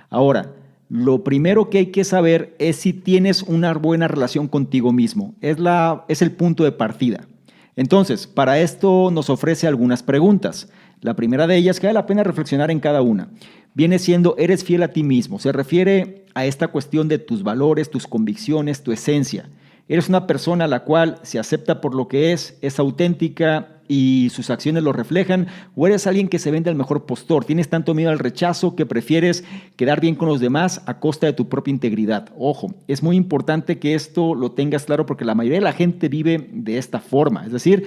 Ahora, lo primero que hay que saber es si tienes una buena relación contigo mismo. Es el punto de partida. Entonces, para esto nos ofrece algunas preguntas. La primera de ellas, que vale la pena reflexionar en cada una, viene siendo: ¿eres fiel a ti mismo? Se refiere a esta cuestión de tus valores, tus convicciones, tu esencia. ¿Eres una persona a la cual se acepta por lo que es auténtica y sus acciones lo reflejan? ¿O eres alguien que se vende al mejor postor? ¿Tienes tanto miedo al rechazo que prefieres quedar bien con los demás a costa de tu propia integridad? Ojo, es muy importante que esto lo tengas claro, porque la mayoría de la gente vive de esta forma, es decir,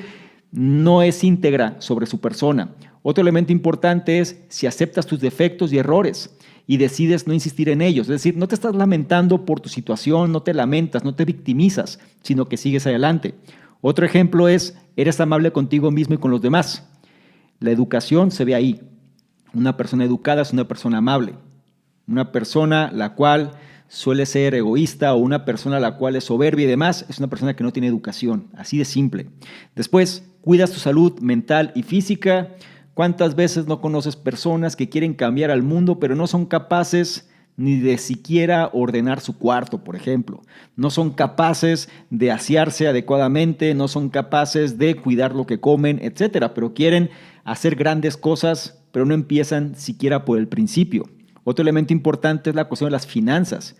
no es íntegra sobre su persona. Otro elemento importante es si aceptas tus defectos y errores y decides no insistir en ellos. Es decir, no te estás lamentando por tu situación, no te lamentas, no te victimizas, sino que sigues adelante. Otro ejemplo es: eres amable contigo mismo y con los demás. La educación se ve ahí. Una persona educada es una persona amable. Una persona la cual suele ser egoísta, o una persona la cual es soberbia y demás, es una persona que no tiene educación. Así de simple. Después, cuidas tu salud mental y física. ¿Cuántas veces no conoces personas que quieren cambiar al mundo, pero no son capaces ni de siquiera ordenar su cuarto, por ejemplo? No son capaces de asearse adecuadamente, no son capaces de cuidar lo que comen, etcétera, pero quieren hacer grandes cosas, pero no empiezan siquiera por el principio. Otro elemento importante es la cuestión de las finanzas.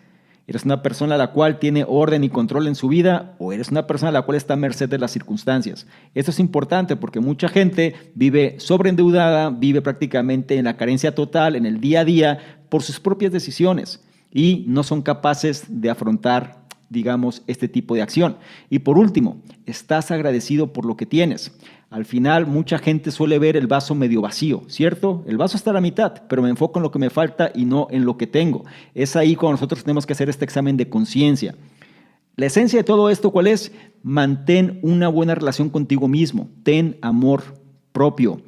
¿Eres una persona a la cual tiene orden y control en su vida o eres una persona a la cual está a merced de las circunstancias? Esto es importante porque mucha gente vive sobreendeudada, vive prácticamente en la carencia total, en el día a día, por sus propias decisiones y no son capaces de afrontar, digamos, este tipo de acción. Y por último, estás agradecido por lo que tienes. Al final, mucha gente suele ver el vaso medio vacío, ¿cierto? El vaso está a la mitad, pero me enfoco en lo que me falta y no en lo que tengo. Es ahí cuando nosotros tenemos que hacer este examen de conciencia. La esencia de todo esto, ¿cuál es? Mantén una buena relación contigo mismo. Ten amor propio.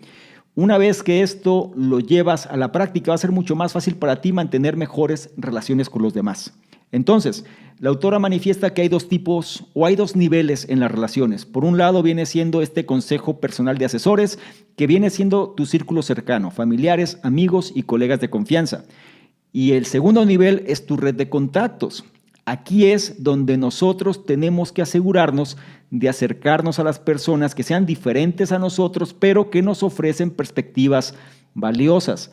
Una vez que esto lo llevas a la práctica, va a ser mucho más fácil para ti mantener mejores relaciones con los demás. Entonces, la autora manifiesta que hay dos tipos o hay dos niveles en las relaciones. Por un lado viene siendo este consejo personal de asesores, que viene siendo tu círculo cercano, familiares, amigos y colegas de confianza. Y el segundo nivel es tu red de contactos. Aquí es donde nosotros tenemos que asegurarnos de acercarnos a las personas que sean diferentes a nosotros, pero que nos ofrecen perspectivas valiosas.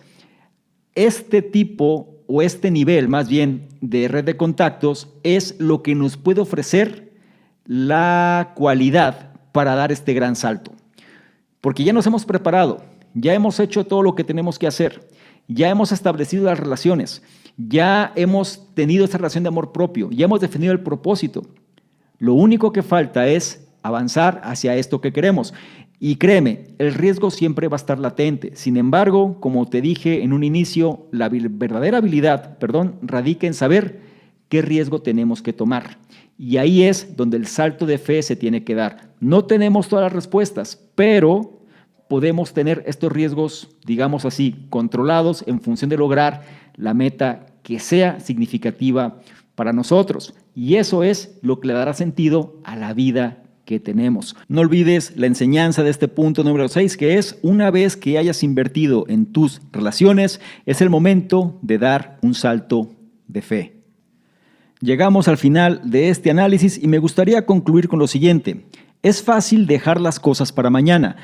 Este tipo o este nivel más bien de red de contactos es lo que nos puede ofrecer la cualidad para dar este gran salto. Porque ya nos hemos preparado, ya hemos hecho todo lo que tenemos que hacer, ya hemos establecido las relaciones, ya hemos tenido esta relación de amor propio, ya hemos definido el propósito. Lo único que falta es avanzar hacia esto que queremos. Y créeme, el riesgo siempre va a estar latente. Sin embargo, como te dije en un inicio, la verdadera habilidad, radica en saber qué riesgo tenemos que tomar. Y ahí es donde el salto de fe se tiene que dar. No tenemos todas las respuestas, pero podemos tener estos riesgos, digamos así, controlados en función de lograr la meta que sea significativa para nosotros. Y eso es lo que le dará sentido a la vida que tenemos. No olvides la enseñanza de este punto número 6, que es: una vez que hayas invertido en tus relaciones, es el momento de dar un salto de fe. Llegamos al final de este análisis y me gustaría concluir con lo siguiente. Es fácil dejar las cosas para mañana,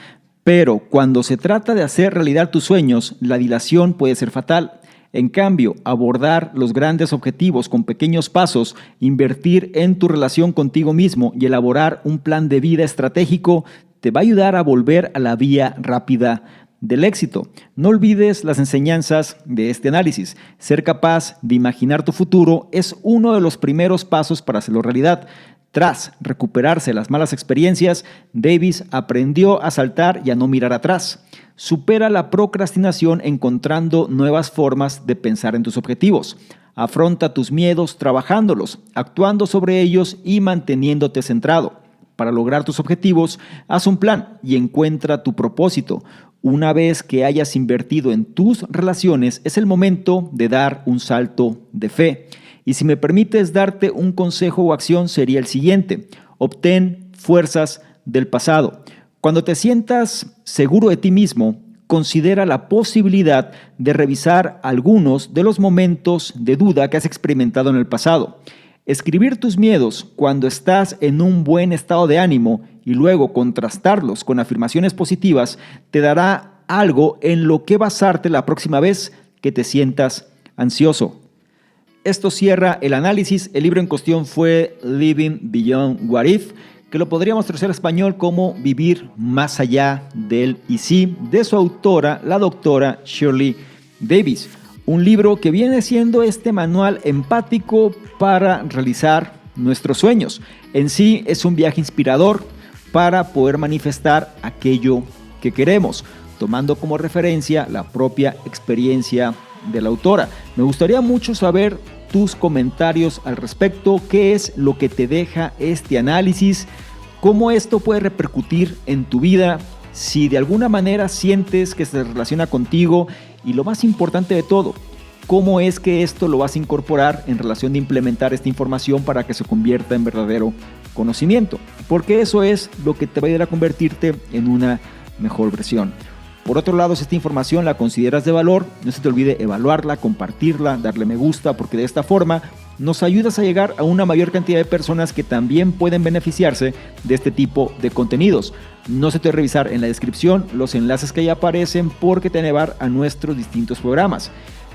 pero cuando se trata de hacer realidad tus sueños, la dilación puede ser fatal. En cambio, abordar los grandes objetivos con pequeños pasos, invertir en tu relación contigo mismo y elaborar un plan de vida estratégico te va a ayudar a volver a la vía rápida del éxito. No olvides las enseñanzas de este análisis. Ser capaz de imaginar tu futuro es uno de los primeros pasos para hacerlo realidad. Tras recuperarse las malas experiencias, Davis aprendió a saltar y a no mirar atrás. Supera la procrastinación encontrando nuevas formas de pensar en tus objetivos. Afronta tus miedos trabajándolos, actuando sobre ellos y manteniéndote centrado. Para lograr tus objetivos, haz un plan y encuentra tu propósito. Una vez que hayas invertido en tus relaciones, es el momento de dar un salto de fe. Y si me permites darte un consejo o acción, sería el siguiente: obtén fuerzas del pasado. Cuando te sientas seguro de ti mismo, considera la posibilidad de revisar algunos de los momentos de duda que has experimentado en el pasado. Escribir tus miedos cuando estás en un buen estado de ánimo y luego contrastarlos con afirmaciones positivas te dará algo en lo que basarte la próxima vez que te sientas ansioso. Esto cierra el análisis. El libro en cuestión fue Living Beyond What If, que lo podríamos traducir al español como Vivir más allá del y sí, de su autora, la doctora Shirley Davis. Un libro que viene siendo este manual empático para realizar nuestros sueños. En sí es un viaje inspirador para poder manifestar aquello que queremos, tomando como referencia la propia experiencia de la autora. Me gustaría mucho saber tus comentarios al respecto. ¿Qué es lo que te deja este análisis? ¿Cómo esto puede repercutir en tu vida? Si de alguna manera sientes que se relaciona contigo, y lo más importante de todo, ¿cómo es que esto lo vas a incorporar en relación de implementar esta información para que se convierta en verdadero conocimiento? Porque eso es lo que te va a ayudar a convertirte en una mejor versión. Por otro lado, si esta información la consideras de valor, no se te olvide evaluarla, compartirla, darle me gusta, porque de esta forma nos ayudas a llegar a una mayor cantidad de personas que también pueden beneficiarse de este tipo de contenidos. No se te olvide revisar en la descripción los enlaces que ahí aparecen porque te van a llevar a nuestros distintos programas.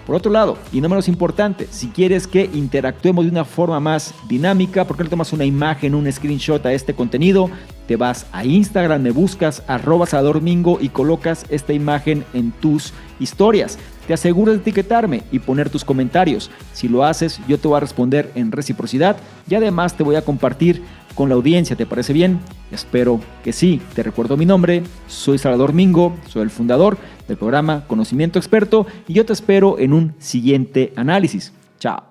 Por otro lado, y no menos importante, si quieres que interactuemos de una forma más dinámica, ¿por qué no tomas una imagen, un screenshot a este contenido? Te vas a Instagram, me buscas @salvadormingo y colocas esta imagen en tus historias. Te aseguras de etiquetarme y poner tus comentarios. Si lo haces, yo te voy a responder en reciprocidad y además te voy a compartir con la audiencia. ¿Te parece bien? Espero que sí. Te recuerdo mi nombre, soy Salvador Mingo, soy el fundador del programa Conocimiento Experto y yo te espero en un siguiente análisis. Chao.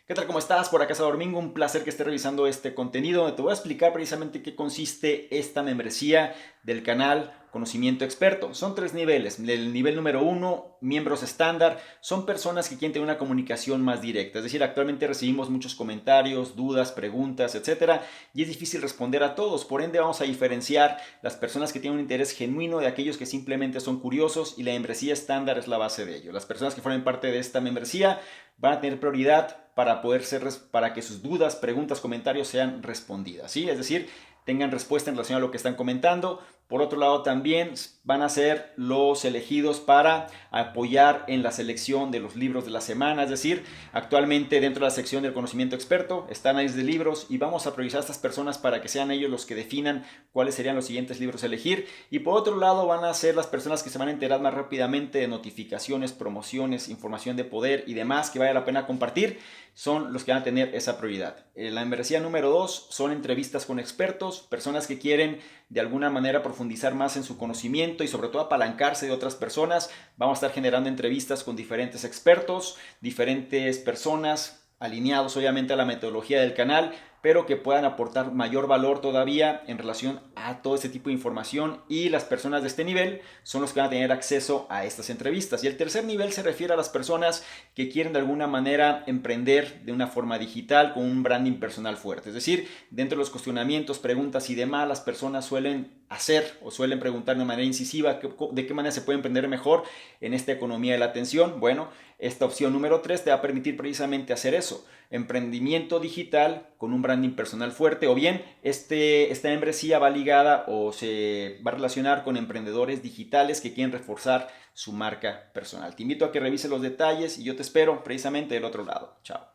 ¿Qué tal? ¿Cómo estás? Por acá Salvador Mingo, un placer que estés revisando este contenido donde te voy a explicar precisamente qué consiste esta membresía del canal Conocimiento Experto. Son 3 niveles. El nivel número 1, miembros estándar, son personas que quieren tener una comunicación más directa. Es decir, actualmente recibimos muchos comentarios, dudas, preguntas, etcétera, y es difícil responder a todos. Por ende, vamos a diferenciar las personas que tienen un interés genuino de aquellos que simplemente son curiosos, y la membresía estándar es la base de ello. Las personas que formen parte de esta membresía van a tener prioridad para que sus dudas, preguntas, comentarios sean respondidas, ¿sí? Es decir, tengan respuesta en relación a lo que están comentando. Por otro lado, también van a ser los elegidos para apoyar en la selección de los libros de la semana. Es decir, actualmente dentro de la sección del Conocimiento Experto están análisis de libros y vamos a priorizar a estas personas para que sean ellos los que definan cuáles serían los siguientes libros a elegir. Y por otro lado, van a ser las personas que se van a enterar más rápidamente de notificaciones, promociones, información de poder y demás que vale la pena compartir. Son los que van a tener esa prioridad. La membresía número 2 son entrevistas con expertos, personas que quieren de alguna manera profundizar más en su conocimiento y sobre todo apalancarse de otras personas. Vamos a estar generando entrevistas con diferentes expertos, diferentes personas alineados obviamente a la metodología del canal, pero que puedan aportar mayor valor todavía en relación a todo este tipo de información, y las personas de este nivel son los que van a tener acceso a estas entrevistas. Y el tercer nivel se refiere a las personas que quieren de alguna manera emprender de una forma digital con un branding personal fuerte. Es decir, dentro de los cuestionamientos, preguntas y demás, las personas suelen hacer o suelen preguntar de manera incisiva de qué manera se puede emprender mejor en esta economía de la atención. Bueno, esta opción número 3 te va a permitir precisamente hacer eso: emprendimiento digital con un branding personal fuerte, o bien esta membresía va ligada o se va a relacionar con emprendedores digitales que quieren reforzar su marca personal. Te invito a que revises los detalles y yo te espero precisamente del otro lado. Chao.